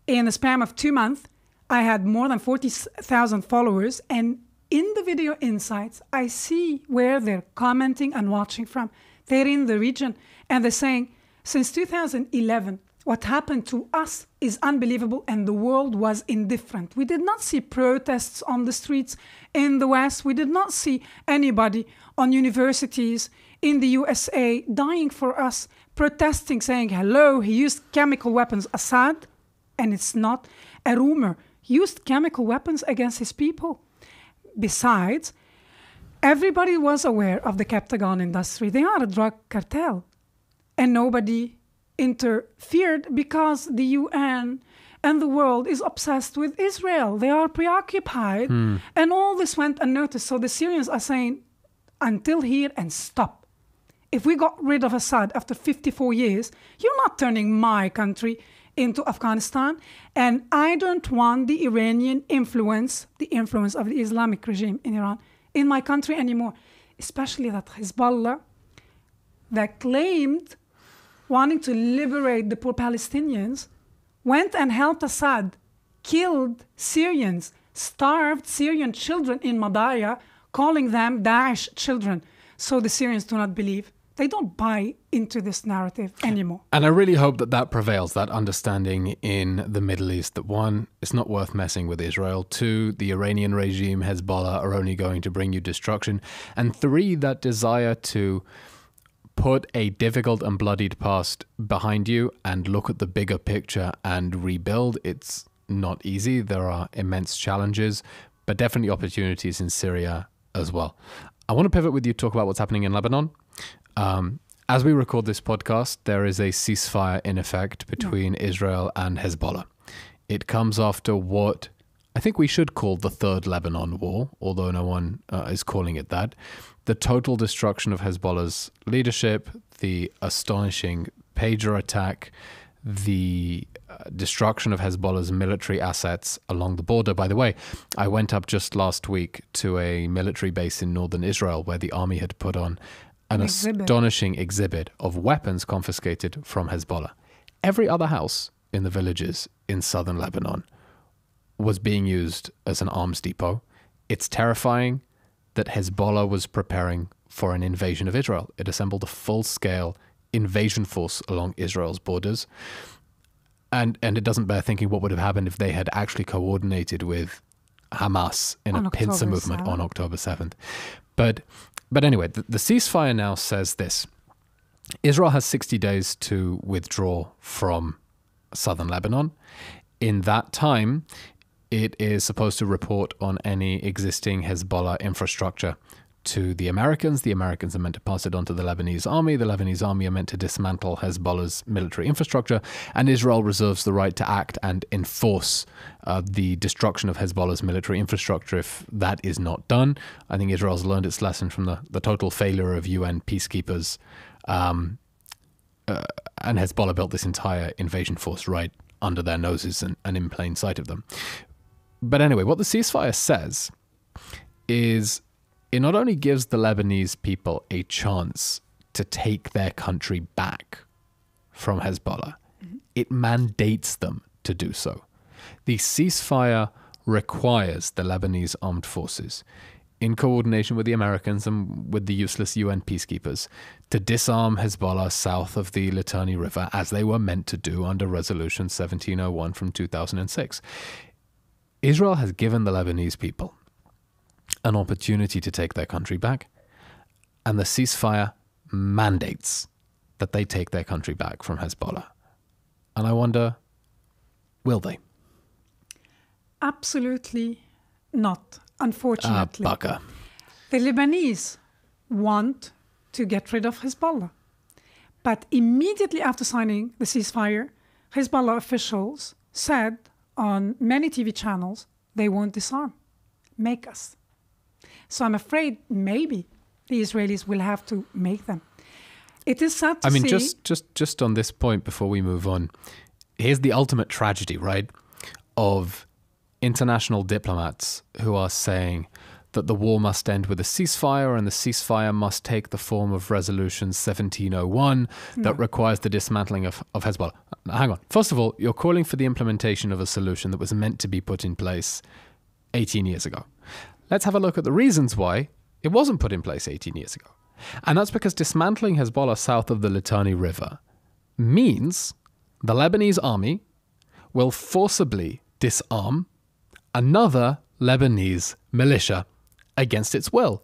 In a span of 2 months, I had more than 40,000 followers. And in the video insights, I see where they're commenting and watching from. They're in the region. And they're saying, since 2011, what happened to us is unbelievable and the world was indifferent. We did not see protests on the streets in the West. We did not see anybody on universities in the USA dying for us, protesting, saying, hello, he used chemical weapons. Assad, and it's not a rumor, used chemical weapons against his people. Besides, everybody was aware of the Captagon industry. They are a drug cartel. And nobody interfered because the UN and the world is obsessed with Israel. They are preoccupied. And all this went unnoticed. So the Syrians are saying, until here and stop. If we got rid of Assad after 54 years, you're not turning my country into Afghanistan. And I don't want the Iranian influence, the influence of the Islamic regime in Iran, in my country anymore. Especially that Hezbollah, that claimed wanting to liberate the poor Palestinians, went and helped Assad, killed Syrians, starved Syrian children in Madaya, calling them Daesh children. So the Syrians do not believe They don't buy into this narrative anymore. And I really hope that that prevails, that understanding in the Middle East, that one, it's not worth messing with Israel. Two, the Iranian regime, Hezbollah, are only going to bring you destruction. And three, that desire to put a difficult and bloodied past behind you and look at the bigger picture and rebuild. It's not easy. There are immense challenges, but definitely opportunities in Syria as well. I want to pivot with you to talk about what's happening in Lebanon. As we record this podcast, there is a ceasefire in effect between Israel and Hezbollah. It comes after what I think we should call the Third Lebanon War, although no one is calling it that. The total destruction of Hezbollah's leadership, the astonishing pager attack, the destruction of Hezbollah's military assets along the border. By the way, I went up just last week to a military base in northern Israel where the army had put on an astonishing exhibit of weapons confiscated from Hezbollah. Every other house in the villages in southern Lebanon was being used as an arms depot. It's terrifying that Hezbollah was preparing for an invasion of Israel. It assembled a full-scale invasion force along Israel's borders. And it doesn't bear thinking what would have happened if they had actually coordinated with Hamas in a pincer movement on October 7th. But anyway, the ceasefire now says this. Israel has 60 days to withdraw from southern Lebanon. In that time, it is supposed to report on any existing Hezbollah infrastructure to the Americans. The Americans are meant to pass it on to the Lebanese army. The Lebanese army are meant to dismantle Hezbollah's military infrastructure. And Israel reserves the right to act and enforce the destruction of Hezbollah's military infrastructure if that is not done. I think Israel's learned its lesson from the total failure of UN peacekeepers. And Hezbollah built this entire invasion force right under their noses and in plain sight of them. But anyway, what the ceasefire says is it not only gives the Lebanese people a chance to take their country back from Hezbollah, it mandates them to do so. The ceasefire requires the Lebanese armed forces, in coordination with the Americans and with the useless UN peacekeepers, to disarm Hezbollah south of the Litani River, as they were meant to do under Resolution 1701 from 2006. Israel has given the Lebanese people an opportunity to take their country back, and the ceasefire mandates that they take their country back from Hezbollah. And I wonder, will they? Absolutely not, unfortunately. Bugger. The Lebanese want to get rid of Hezbollah. But immediately after signing the ceasefire, Hezbollah officials said on many TV channels, they won't disarm. Make us. So I'm afraid maybe the Israelis will have to make them. It is sad to see... just on this point before we move on, here's the ultimate tragedy, right? Of international diplomats who are saying that the war must end with a ceasefire and the ceasefire must take the form of Resolution 1701 that requires the dismantling of Hezbollah. Now, hang on. First of all, you're calling for the implementation of a solution that was meant to be put in place 18 years ago. Let's have a look at the reasons why it wasn't put in place 18 years ago. And that's because dismantling Hezbollah south of the Litani River means the Lebanese army will forcibly disarm another Lebanese militia against its will.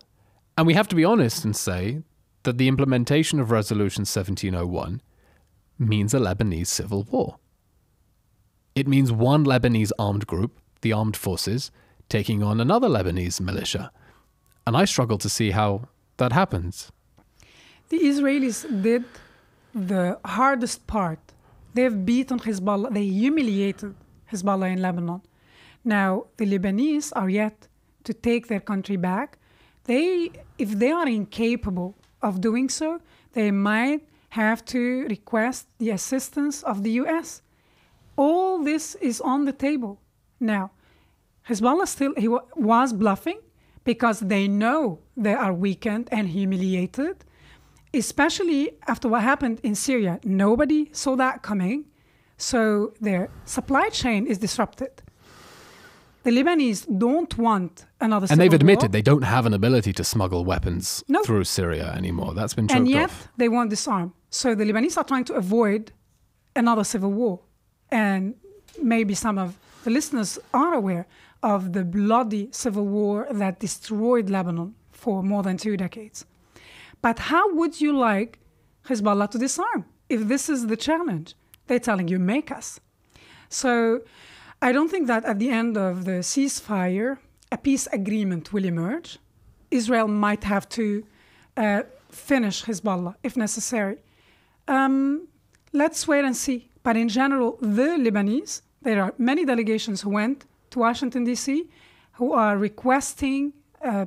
And we have to be honest and say that the implementation of Resolution 1701 means a Lebanese civil war. It means one Lebanese armed group, the armed forces, taking on another Lebanese militia. And I struggle to see how that happens. The Israelis did the hardest part. They've beaten Hezbollah. They humiliated Hezbollah in Lebanon. Now, the Lebanese are yet to take their country back. If they are incapable of doing so, they might have to request the assistance of the US. All this is on the table. Now, Hezbollah was bluffing because they know they are weakened and humiliated, especially after what happened in Syria. Nobody saw that coming, so their supply chain is disrupted. The Lebanese don't want another civil And they've war. admitted they don't have an ability to smuggle weapons No. through Syria anymore. That's been choked And yet off. they won't disarm. So the Lebanese are trying to avoid another civil war. And maybe some of the listeners are aware of the bloody civil war that destroyed Lebanon for more than 2 decades. But how would you like Hezbollah to disarm if this is the challenge? They're telling you, make us. So I don't think that at the end of the ceasefire, a peace agreement will emerge. Israel might have to finish Hezbollah if necessary. Let's wait and see. But in general, the Lebanese, there are many delegations who went to Washington, D.C., who are requesting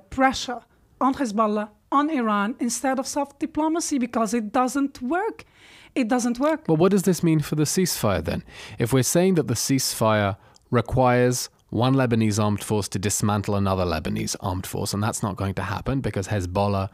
pressure on Hezbollah, on Iran, instead of soft diplomacy, because it doesn't work. It doesn't work. Well, what does this mean for the ceasefire then? If we're saying that the ceasefire requires one Lebanese armed force to dismantle another Lebanese armed force, and that's not going to happen because Hezbollah,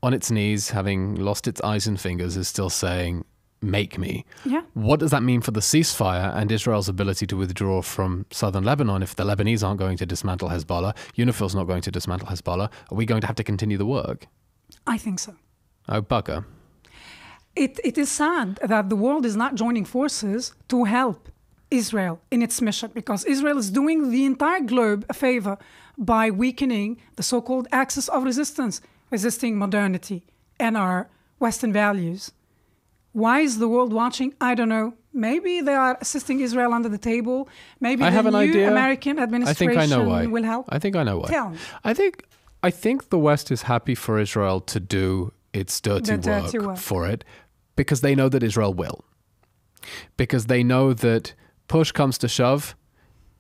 on its knees, having lost its eyes and fingers, is still saying, make me. Yeah. What does that mean for the ceasefire and Israel's ability to withdraw from southern Lebanon if the Lebanese aren't going to dismantle Hezbollah, UNIFIL's not going to dismantle Hezbollah? Are we going to have to continue the work? I think so. Oh, bugger. It is sad that the world is not joining forces to help Israel in its mission, because Israel is doing the entire globe a favor by weakening the so-called axis of resistance, resisting modernity and our Western values. Why is the world watching? I don't know. Maybe they are assisting Israel under the table. Maybe the new American administration will help. I think I know why. Tell me. I think the West is happy for Israel to do its dirty work for it because they know that Israel will. Because they know that push comes to shove,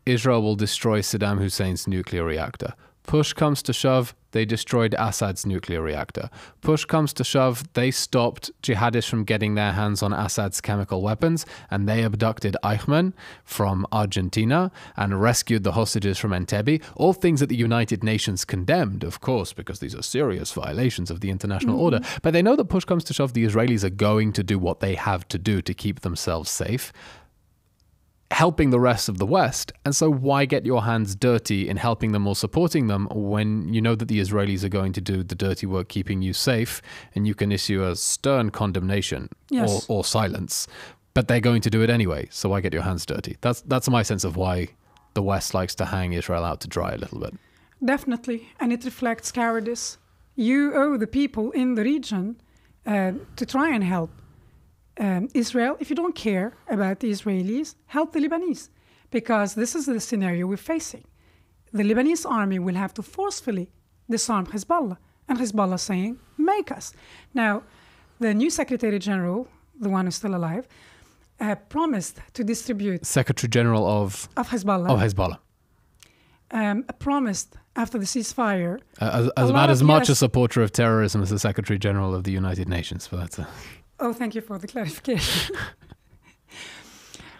Israel will destroy Saddam Hussein's nuclear reactor. Push comes to shove, they destroyed Assad's nuclear reactor. Push comes to shove, they stopped jihadists from getting their hands on Assad's chemical weapons, and they abducted Eichmann from Argentina and rescued the hostages from Entebbe. All things that the United Nations condemned, of course, because these are serious violations of the international order. But they know that push comes to shove, the Israelis are going to do what they have to do to keep themselves safe, helping the rest of the West. And so why get your hands dirty in helping them or supporting them when you know that the Israelis are going to do the dirty work keeping you safe, and you can issue a stern condemnation or silence, but they're going to do it anyway. So why get your hands dirty? That's my sense of why the West likes to hang Israel out to dry a little bit. Definitely. And it reflects cowardice. You owe the people in the region to try and help Israel. If you don't care about the Israelis, help the Lebanese, because this is the scenario we're facing. The Lebanese army will have to forcefully disarm Hezbollah, and Hezbollah saying, make us. Now, the new Secretary General, the one who's still alive, promised to distribute... Secretary General of Hezbollah. Promised after the ceasefire... about as much a supporter of terrorism as the Secretary General of the United Nations, but that's a... Oh, thank you for the clarification.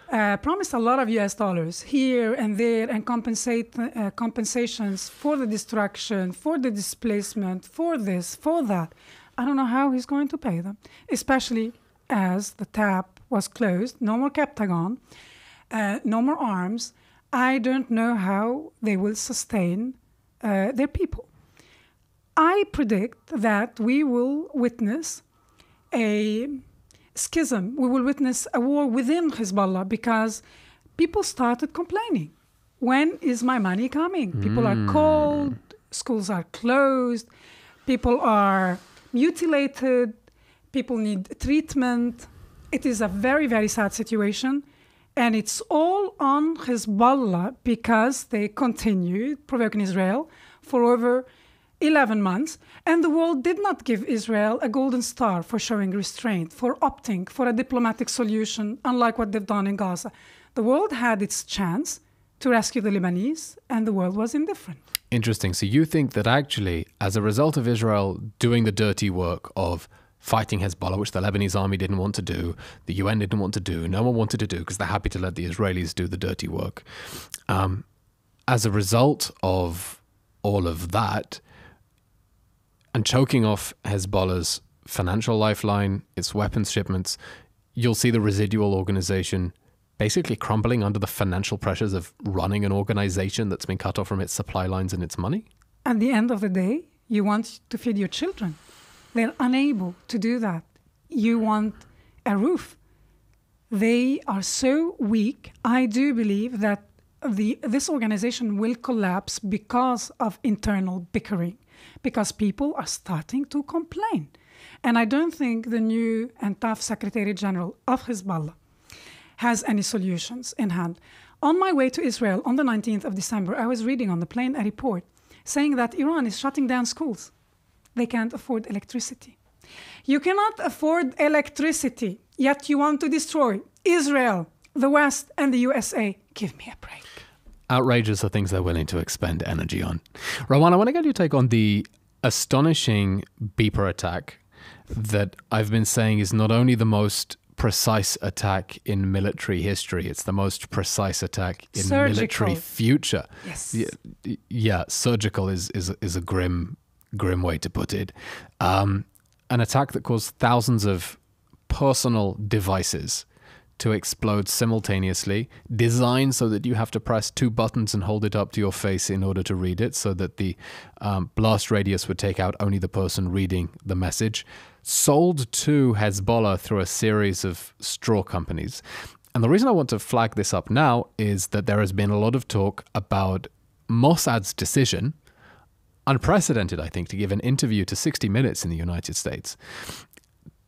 Promised a lot of US dollars here and there, and compensations for the destruction, for the displacement, for this, for that. I don't know how he's going to pay them, especially as the tap was closed. No more Captagon, no more arms. I don't know how they will sustain their people. I predict that we will witness a schism. We will witness a war within Hezbollah because people started complaining. When is my money coming? People are cold, schools are closed, people are mutilated, people need treatment. It is a very, very sad situation. And it's all on Hezbollah because they continued provoking Israel for over 11 months, and the world did not give Israel a golden star for showing restraint, for opting for a diplomatic solution, unlike what they've done in Gaza. The world had its chance to rescue the Lebanese, and the world was indifferent. Interesting. So you think that actually, as a result of Israel doing the dirty work of fighting Hezbollah, which the Lebanese army didn't want to do, the UN didn't want to do, no one wanted to do, because they're happy to let the Israelis do the dirty work. As a result of all of that, and choking off Hezbollah's financial lifeline, its weapons shipments, you'll see the residual organization basically crumbling under the financial pressures of running an organization that's been cut off from its supply lines and its money? At the end of the day, you want to feed your children. They're unable to do that. You want a roof. They are so weak. I do believe that this organization will collapse because of internal bickering, because people are starting to complain. And I don't think the new and tough Secretary General of Hezbollah has any solutions in hand. On my way to Israel on the 19th of December, I was reading on the plane a report saying that Iran is shutting down schools. They can't afford electricity. You cannot afford electricity, yet you want to destroy Israel, the West, and the USA. Give me a break. Outrageous are things they're willing to expend energy on. Rawan, I want to get your take on the astonishing beeper attack that I've been saying is not only the most precise attack in military history, it's the most precise attack in military future. Yes. Yeah, surgical is a grim way to put it. An attack that caused thousands of personal devices to explode simultaneously, designed so that you have to press 2 buttons and hold it up to your face in order to read it, so that the blast radius would take out only the person reading the message, sold to Hezbollah through a series of straw companies. And the reason I want to flag this up now is that there has been a lot of talk about Mossad's decision, unprecedented, I think, to give an interview to 60 Minutes in the United States,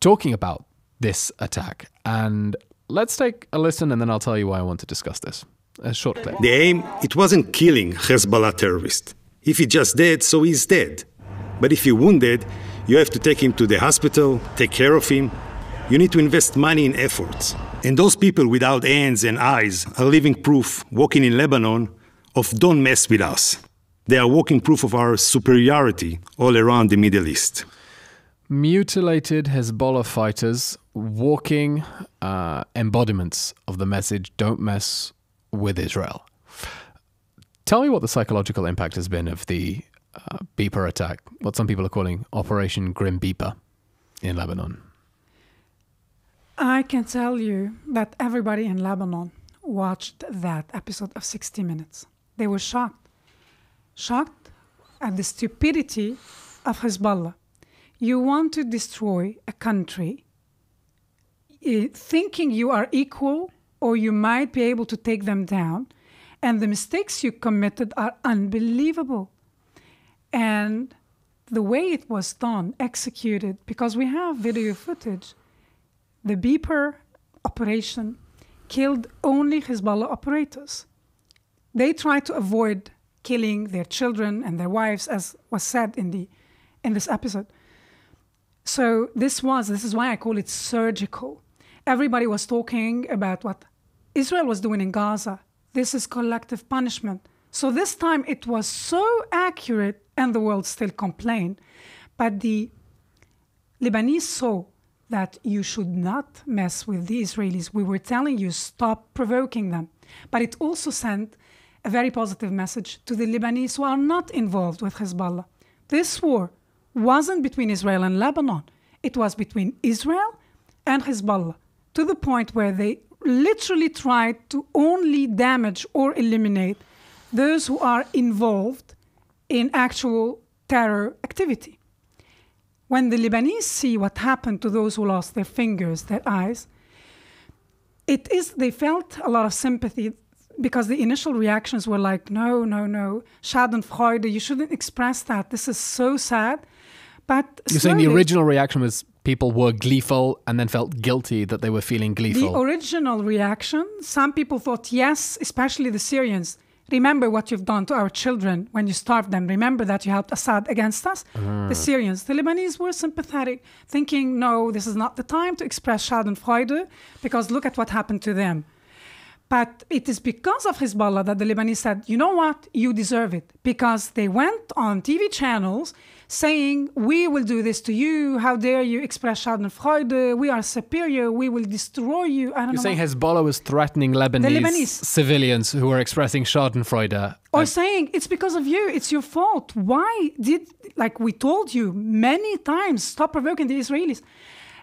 talking about this attack. And let's take a listen, and then I'll tell you why I want to discuss this. A short clip. The aim, it wasn't killing Hezbollah terrorist. If he just dead, so he's dead. But if you're wounded, you have to take him to the hospital, take care of him. You need to invest money in efforts. And those people without hands and eyes are living proof, walking in Lebanon, of don't mess with us. They are walking proof of our superiority all around the Middle East. Mutilated Hezbollah fighters, walking embodiments of the message, don't mess with Israel. Tell me what the psychological impact has been of the beeper attack, what some people are calling Operation Grim Beeper in Lebanon. I can tell you that everybody in Lebanon watched that episode of 60 Minutes. They were shocked at the stupidity of Hezbollah. You want to destroy a country thinking you are equal or you might be able to take them down, and the mistakes you committed are unbelievable. And the way it was done, executed, because we have video footage, the beeper operation killed only Hezbollah operators. They tried to avoid killing their children and their wives, as was said in this episode. So this is why I call it surgical. Everybody was talking about what Israel was doing in Gaza. This is collective punishment. So this time it was so accurate, and the world still complained. But the Lebanese saw that you should not mess with the Israelis. We were telling you, stop provoking them. But it also sent a very positive message to the Lebanese who are not involved with Hezbollah. This war wasn't between Israel and Lebanon. It was between Israel and Hezbollah, to the point where they literally tried to only damage or eliminate those who are involved in actual terror activity. When the Lebanese see what happened to those who lost their fingers, their eyes, they felt a lot of sympathy, because the initial reactions were like, no, Schadenfreude, you shouldn't express that. This is so sad. But you're saying the original reaction was people were gleeful and then felt guilty that they were feeling gleeful. The original reaction, some people thought, yes, especially the Syrians, remember what you've done to our children when you starved them. Remember that you helped Assad against us. The Syrians. The Lebanese were sympathetic, thinking, no, this is not the time to express Schadenfreude, because look at what happened to them. But it is because of Hezbollah that the Lebanese said, you know what, you deserve it. Because they went on TV channels saying, we will do this to you. How dare you express Schadenfreude? We are superior. We will destroy you. You're saying Hezbollah was threatening Lebanese civilians who were expressing Schadenfreude. Or saying, it's because of you. It's your fault. Why like we told you many times, stop provoking the Israelis.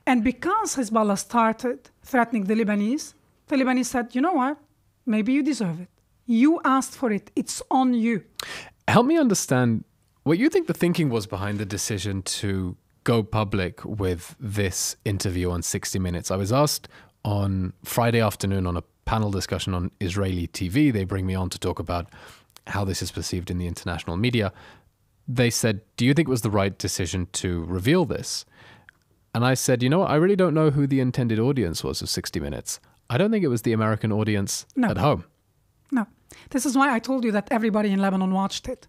And because Hezbollah started threatening the Lebanese, the Lebanese said, you know what? Maybe you deserve it. You asked for it. It's on you. Help me understand what you think the thinking was behind the decision to go public with this interview on 60 Minutes. I was asked on Friday afternoon on a panel discussion on Israeli TV. They bring me on to talk about how this is perceived in the international media. They said, do you think it was the right decision to reveal this? And I said, you know what? I really don't know who the intended audience was of 60 Minutes. I don't think it was the American audience at home. No. This is why I told you that everybody in Lebanon watched it.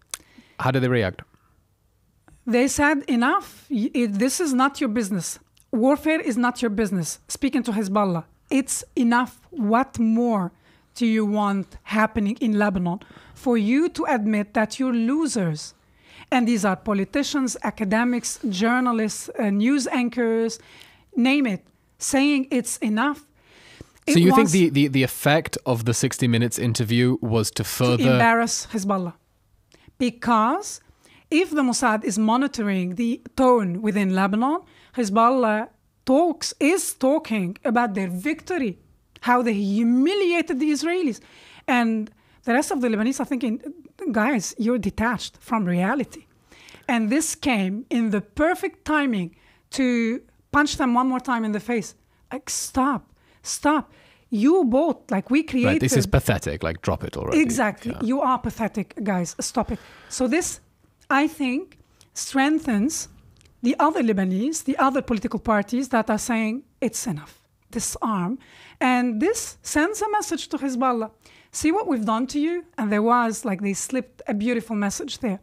How did they react? They said, enough. This is not your business. Warfare is not your business. Speaking to Hezbollah, it's enough. What more do you want happening in Lebanon for you to admit that you're losers? And these are politicians, academics, journalists, news anchors, name it, saying it's enough. So you think the effect of the 60 Minutes interview was to further... to embarrass Hezbollah. Because if the Mossad is monitoring the tone within Lebanon, Hezbollah is talking about their victory, how they humiliated the Israelis. And the rest of the Lebanese are thinking, guys, you're detached from reality. And this came in the perfect timing to punch them one more time in the face. Like, stop. You both, like we created... Right, this is pathetic, like drop it already. Exactly. Yeah. You are pathetic, guys. Stop it. So this, I think, strengthens the other Lebanese, the other political parties that are saying, it's enough, disarm. And this sends a message to Hezbollah. See what we've done to you? And there was, like, they slipped a beautiful message there.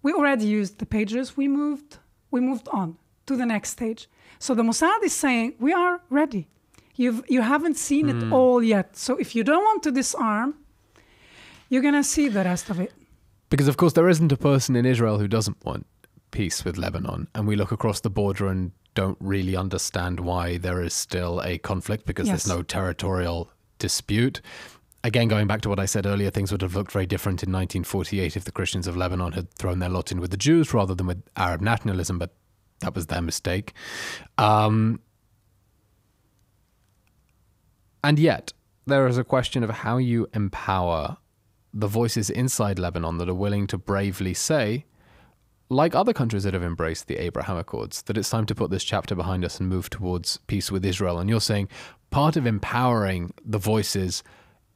We already used the pagers. We moved on to the next stage. So the Mossad is saying, we are ready. You haven't seen it all yet. So if you don't want to disarm, you're going to see the rest of it. Because, of course, there isn't a person in Israel who doesn't want peace with Lebanon. And we look across the border and don't really understand why there is still a conflict, because there's no territorial dispute. Again, going back to what I said earlier, things would have looked very different in 1948 if the Christians of Lebanon had thrown their lot in with the Jews rather than with Arab nationalism, but that was their mistake. And yet, there is a question of how you empower the voices inside Lebanon that are willing to bravely say, like other countries that have embraced the Abraham Accords, that it's time to put this chapter behind us and move towards peace with Israel. And you're saying part of empowering the voices,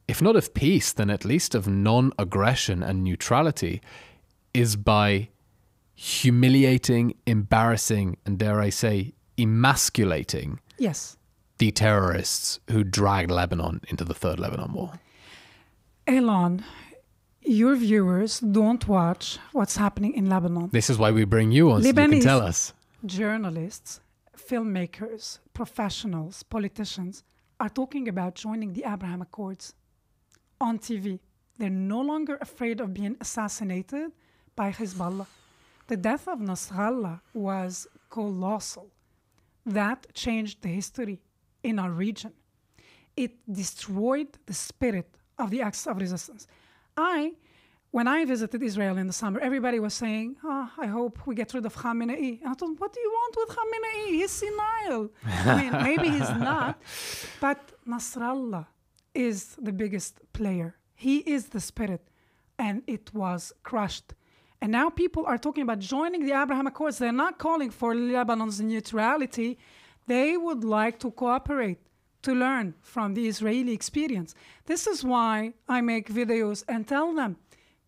if not of peace, then at least of non-aggression and neutrality, is by humiliating, embarrassing, and dare I say, emasculating the terrorists who dragged Lebanon into the Third Lebanon War. Eylon, your viewers don't watch what's happening in Lebanon. This is why we bring you on, so you can tell us. Journalists, filmmakers, professionals, politicians are talking about joining the Abraham Accords on TV. They're no longer afraid of being assassinated by Hezbollah. The death of Nasrallah was colossal. That changed the history in our region. It destroyed the spirit of the acts of resistance. When I visited Israel in the summer, everybody was saying, I hope we get rid of Khamenei. And I thought, what do you want with Khamenei? He's senile. I mean, maybe he's not. But Nasrallah is the biggest player. He is the spirit. And it was crushed. And now people are talking about joining the Abraham Accords. They're not calling for Lebanon's neutrality. They would like to cooperate, to learn from the Israeli experience. This is why I make videos and tell them,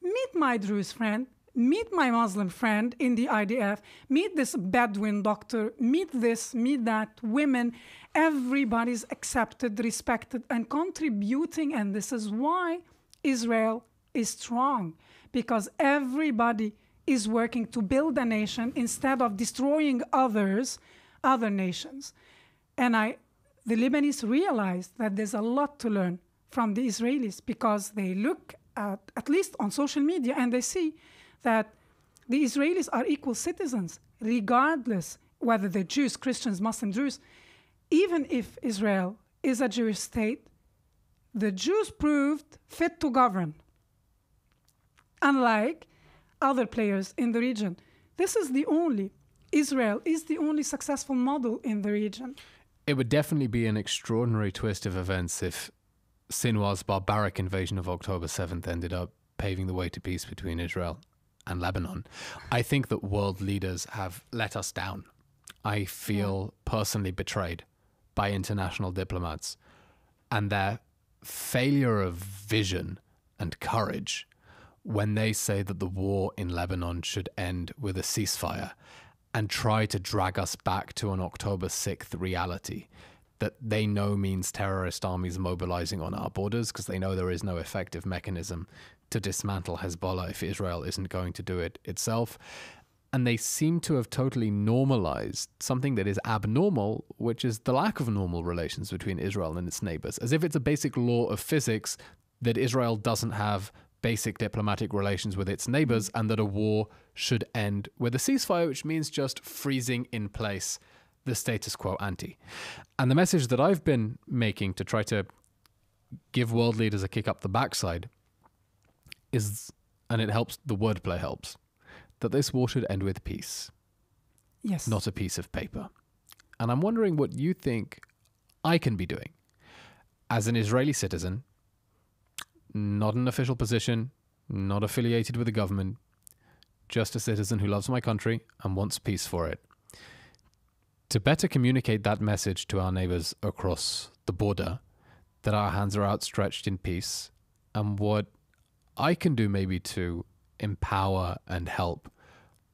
meet my Druze friend, meet my Muslim friend in the IDF, meet this Bedouin doctor, meet this, meet that, women. Everybody's accepted, respected, and contributing. And this is why Israel is strong, because everybody is working to build a nation instead of destroying other nations. And the Lebanese realized that there's a lot to learn from the Israelis, because they look at least on social media, and they see that the Israelis are equal citizens, regardless whether they're Jews, Christians, Muslim, Druze. Even if Israel is a Jewish state, the Jews proved fit to govern, unlike other players in the region. Israel is the only successful model in the region. It would definitely be an extraordinary twist of events if Sinwar's barbaric invasion of October 7th ended up paving the way to peace between Israel and Lebanon. I think that world leaders have let us down. I feel personally betrayed by international diplomats and their failure of vision and courage when they say that the war in Lebanon should end with a ceasefire and try to drag us back to an October 6th reality that they know means terrorist armies mobilizing on our borders, because they know there is no effective mechanism to dismantle Hezbollah if Israel isn't going to do it itself. And they seem to have totally normalized something that is abnormal, which is the lack of normal relations between Israel and its neighbors, as if it's a basic law of physics that Israel doesn't have basic diplomatic relations with its neighbors and that a war should end with a ceasefire, which means just freezing in place the status quo ante. And the message that I've been making to try to give world leaders a kick up the backside is, and it helps, the wordplay helps, that this war should end with peace. Yes. Not a piece of paper. And I'm wondering what you think I can be doing as an Israeli citizen, not an official position, not affiliated with the government, just a citizen who loves my country and wants peace for it, to better communicate that message to our neighbors across the border, that our hands are outstretched in peace, and what I can do maybe to empower and help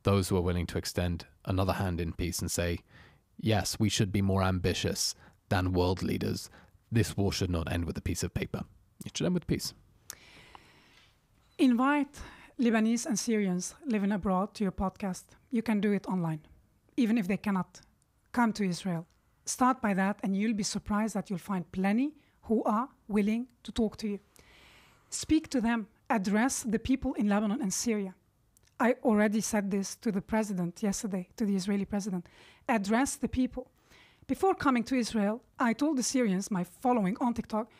those who are willing to extend another hand in peace and say, yes, we should be more ambitious than world leaders. This war should not end with a piece of paper. It should end with peace. Invite Lebanese and Syrians living abroad to your podcast. You can do it online, even if they cannot come to Israel. Start by that, and you'll be surprised that you'll find plenty who are willing to talk to you. Speak to them. Address the people in Lebanon and Syria. I already said this to the president yesterday, to the Israeli president. Address the people. Before coming to Israel, I told the Syrians, my following on TikTok,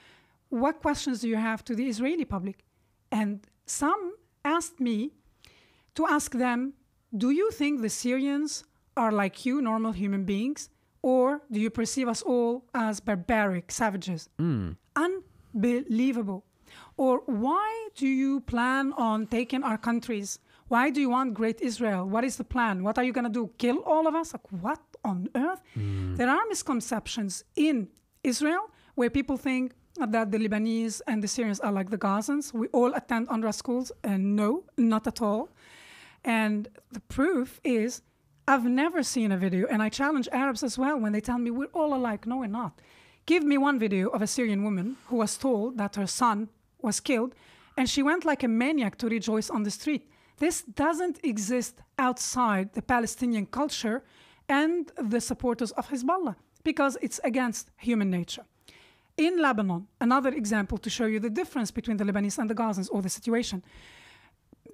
what questions do you have to the Israeli public? And some asked me to ask them, do you think the Syrians are like you, normal human beings, or do you perceive us all as barbaric savages? Unbelievable. Or why do you plan on taking our countries? Why do you want great Israel? What is the plan? What are you going to do? Kill all of us? Like, what on earth? There are misconceptions in Israel where people think that the Lebanese and the Syrians are like the Gazans. We all attend UNRWA schools, and no, not at all. And the proof is, I've never seen a video, and I challenge Arabs as well when they tell me we're all alike. No, we're not. Give me one video of a Syrian woman who was told that her son was killed, and she went like a maniac to rejoice on the street. This doesn't exist outside the Palestinian culture and the supporters of Hezbollah, because it's against human nature. In Lebanon, another example to show you the difference between the Lebanese and the Gazans, or the situation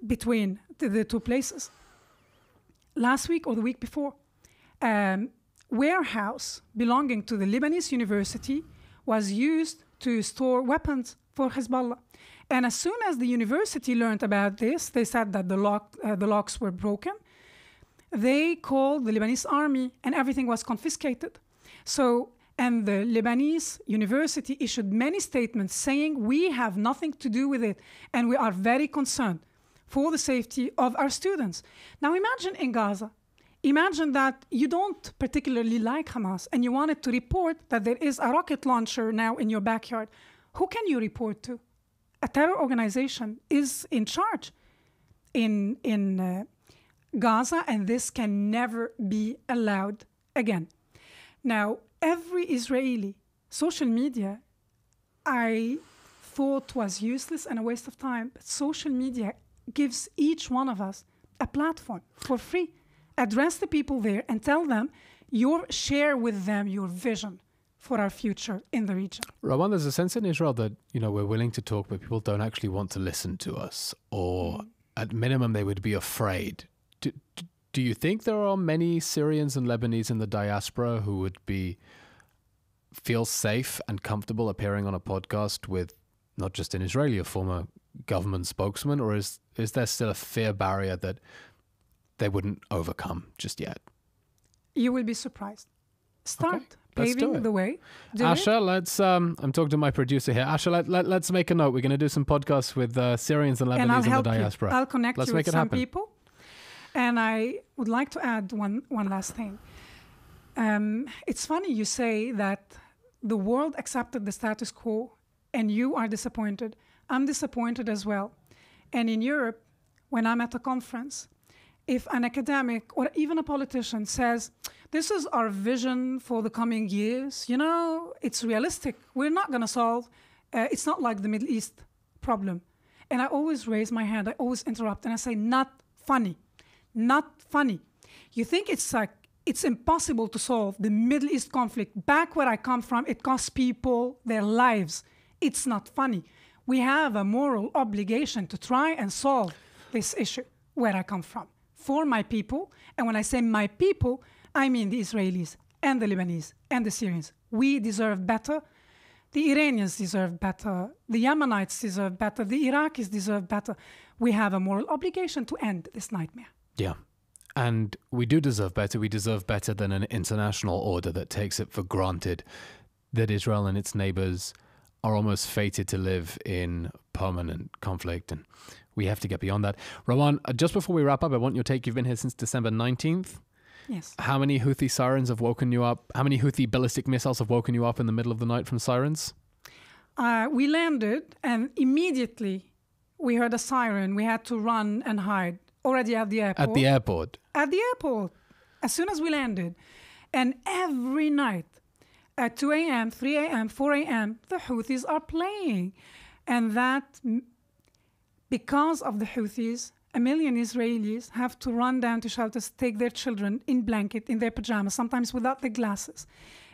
between the two places. Last week or the week before, warehouse belonging to the Lebanese university was used to store weapons for Hezbollah. And as soon as the university learned about this, they said that the locks were broken. They called the Lebanese army and everything was confiscated. And the Lebanese university issued many statements saying we have nothing to do with it and we are very concerned for the safety of our students. Now imagine in Gaza, imagine that you don't particularly like Hamas and you wanted to report that there is a rocket launcher now in your backyard. Who can you report to? A terror organization is in charge in Gaza, and this can never be allowed again. Now, every Israeli social media I thought was useless and a waste of time, but social media gives each one of us a platform for free. Address the people there and tell them, share with them your vision for our future in the region. Rawan, there's a sense in Israel that, we're willing to talk, but people don't actually want to listen to us, or at minimum they would be afraid. Do you think there are many Syrians and Lebanese in the diaspora who would feel safe and comfortable appearing on a podcast with not just an Israeli, a former government spokesman, or is there still a fear barrier that they wouldn't overcome just yet? You will be surprised. Start. Okay. paving the way. Asha, let's. I'm talking to my producer here. Asha, let's make a note. We're going to do some podcasts with Syrians and Lebanese in the diaspora. I'll connect let's you make with it some happen. people. And I would like to add one last thing. It's funny you say that the world accepted the status quo and you are disappointed. I'm disappointed as well. And in Europe, when I'm at a conference, if an academic or even a politician says, this is our vision for the coming years, it's realistic. We're not going to solve, it's not like the Middle East problem. And I always raise my hand, I always interrupt, and I say, not funny. Not funny. You think it's impossible to solve the Middle East conflict. Back where I come from, it costs people their lives. It's not funny. We have a moral obligation to try and solve this issue where I come from for my people. And when I say my people, I mean the Israelis and the Lebanese and the Syrians. We deserve better. The Iranians deserve better. The Yemenites deserve better. The Iraqis deserve better. We have a moral obligation to end this nightmare. Yeah. And we do deserve better. We deserve better than an international order that takes it for granted that Israel and its neighbors are almost fated to live in permanent conflict. And we have to get beyond that. Rawan, just before we wrap up, I want your take. You've been here since December 19th. Yes. How many Houthi sirens have woken you up? How many Houthi ballistic missiles have woken you up in the middle of the night from sirens? We landed and immediately we heard a siren. We had to run and hide. Already at the airport. At the airport? At the airport, as soon as we landed. And every night at 2 a.m., 3 a.m., 4 a.m., the Houthis are playing. And that, because of the Houthis, 1 million Israelis have to run down to shelters, take their children in blanket, in their pajamas, sometimes without their glasses.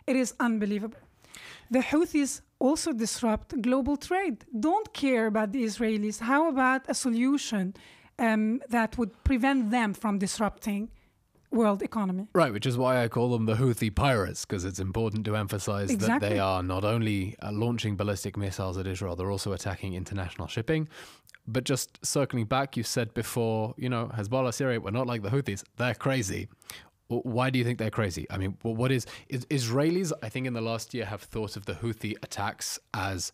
It is unbelievable. The Houthis also disrupt global trade. Don't care about the Israelis. How about a solution that would prevent them from disrupting world economy? Right, which is why I call them the Houthi pirates, because it's important to emphasize that they are not only launching ballistic missiles at Israel, they're also attacking international shipping. But just circling back, you said before, Hezbollah, Syria, we're not like the Houthis. They're crazy. Why do you think they're crazy? I mean, what is Israelis, I think in the last year, have thought of the Houthi attacks as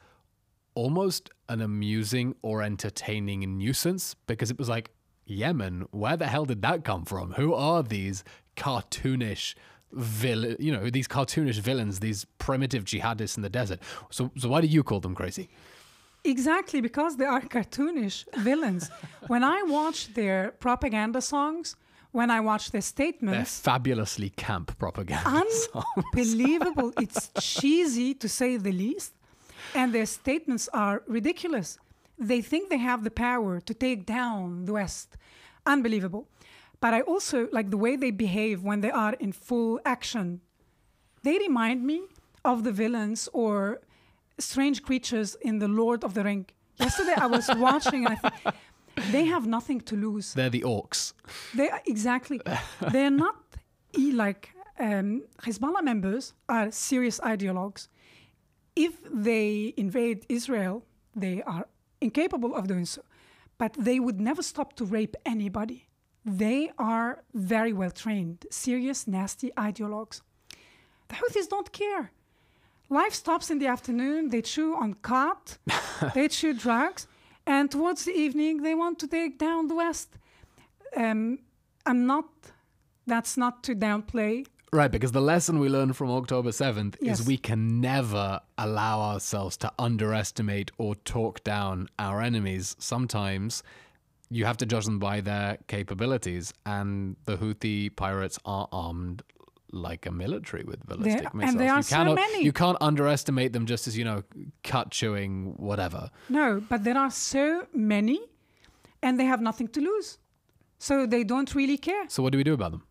almost an amusing or entertaining nuisance, because it was like, Yemen, where the hell did that come from? Who are these cartoonish villains, these primitive jihadists in the desert? So why do you call them crazy? Exactly, because they are cartoonish villains. When I watch their propaganda songs, when I watch their statements... They're fabulously camp propaganda songs. Unbelievable. It's cheesy, to say the least. And their statements are ridiculous. They think they have the power to take down the West. Unbelievable. But I also like the way they behave when they are in full action. They remind me of the villains or strange creatures in The Lord of the Ring. Yesterday I was watching and I thought, they have nothing to lose. They're the orcs. Exactly. They're not like Hezbollah members are serious ideologues. If they invade Israel, they are incapable of doing so. But they would never stop to rape anybody. They are very well trained, serious, nasty ideologues. The Houthis don't care. Life stops in the afternoon. They chew on khat, they chew drugs, and towards the evening, they want to take down the West. That's not to downplay. Right, because the lesson we learned from October 7th is we can never allow ourselves to underestimate or talk down our enemies. Sometimes you have to judge them by their capabilities, and the Houthi pirates are armed like a military with ballistic missiles. And there are so many. You can't underestimate them just as, cut chewing, whatever. No, but there are so many, and they have nothing to lose. So they don't really care. So what do we do about them?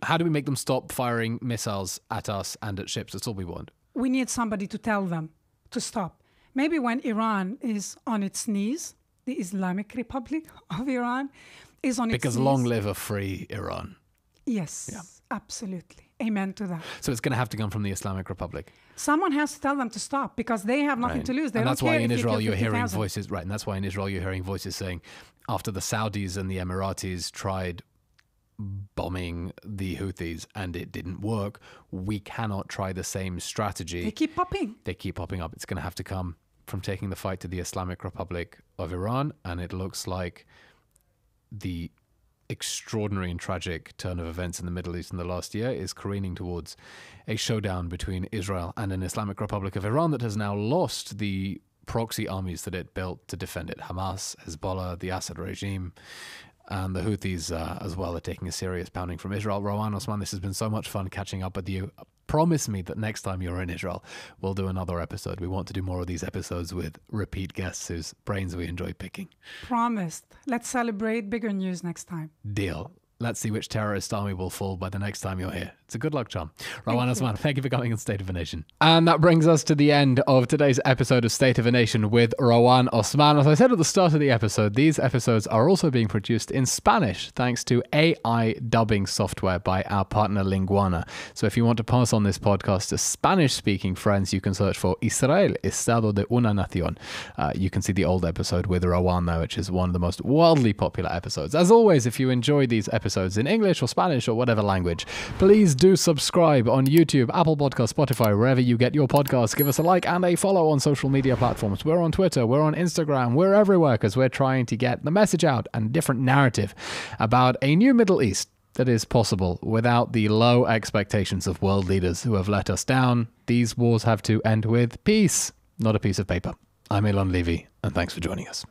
How do we make them stop firing missiles at us and at ships? That's all we want. We need somebody to tell them to stop. Maybe when Iran is on its knees, the Islamic Republic of Iran is on its knees. Because long live a free Iran. Yes, absolutely. Amen to that. So it's going to have to come from the Islamic Republic. Someone has to tell them to stop because they have nothing to lose. They and don't that's why care in if Israel you you're kill hearing 50,000. voices. Right, and that's why in Israel you're hearing voices saying, after the Saudis and the Emiratis tried bombing the Houthis and it didn't work, we cannot try the same strategy. They keep popping. They keep popping up. It's going to have to come from taking the fight to the Islamic Republic of Iran, and it looks like the extraordinary and tragic turn of events in the Middle East in the last year is careening towards a showdown between Israel and an Islamic Republic of Iran that has now lost the proxy armies that it built to defend it. Hamas, Hezbollah, the Assad regime, and the Houthis as well are taking a serious pounding from Israel. Rawan Osman, this has been so much fun catching up with you. Promise me that next time you're in Israel, we'll do another episode. We want to do more of these episodes with repeat guests whose brains we enjoy picking. Promised. Let's celebrate bigger news next time. Deal. Let's see which terrorist army will fall by the next time you're here. It's a good luck charm. Rawan Osman, thank you for coming on State of a Nation. And that brings us to the end of today's episode of State of a Nation with Rawan Osman. As I said at the start of the episode, these episodes are also being produced in Spanish thanks to AI dubbing software by our partner Linguana. So if you want to pass on this podcast to Spanish-speaking friends, you can search for Israel, Estado de una Nación. You can see the old episode with Rawan there, which is one of the most wildly popular episodes. As always, if you enjoy these episodes in English or Spanish or whatever language, please do subscribe on YouTube, Apple Podcasts, Spotify, wherever you get your podcasts. Give us a like and a follow on social media platforms. We're on Twitter, we're on Instagram, we're everywhere because we're trying to get the message out and a different narrative about a new Middle East that is possible without the low expectations of world leaders who have let us down. These wars have to end with peace, not a piece of paper. I'm Eylon Levy, and thanks for joining us.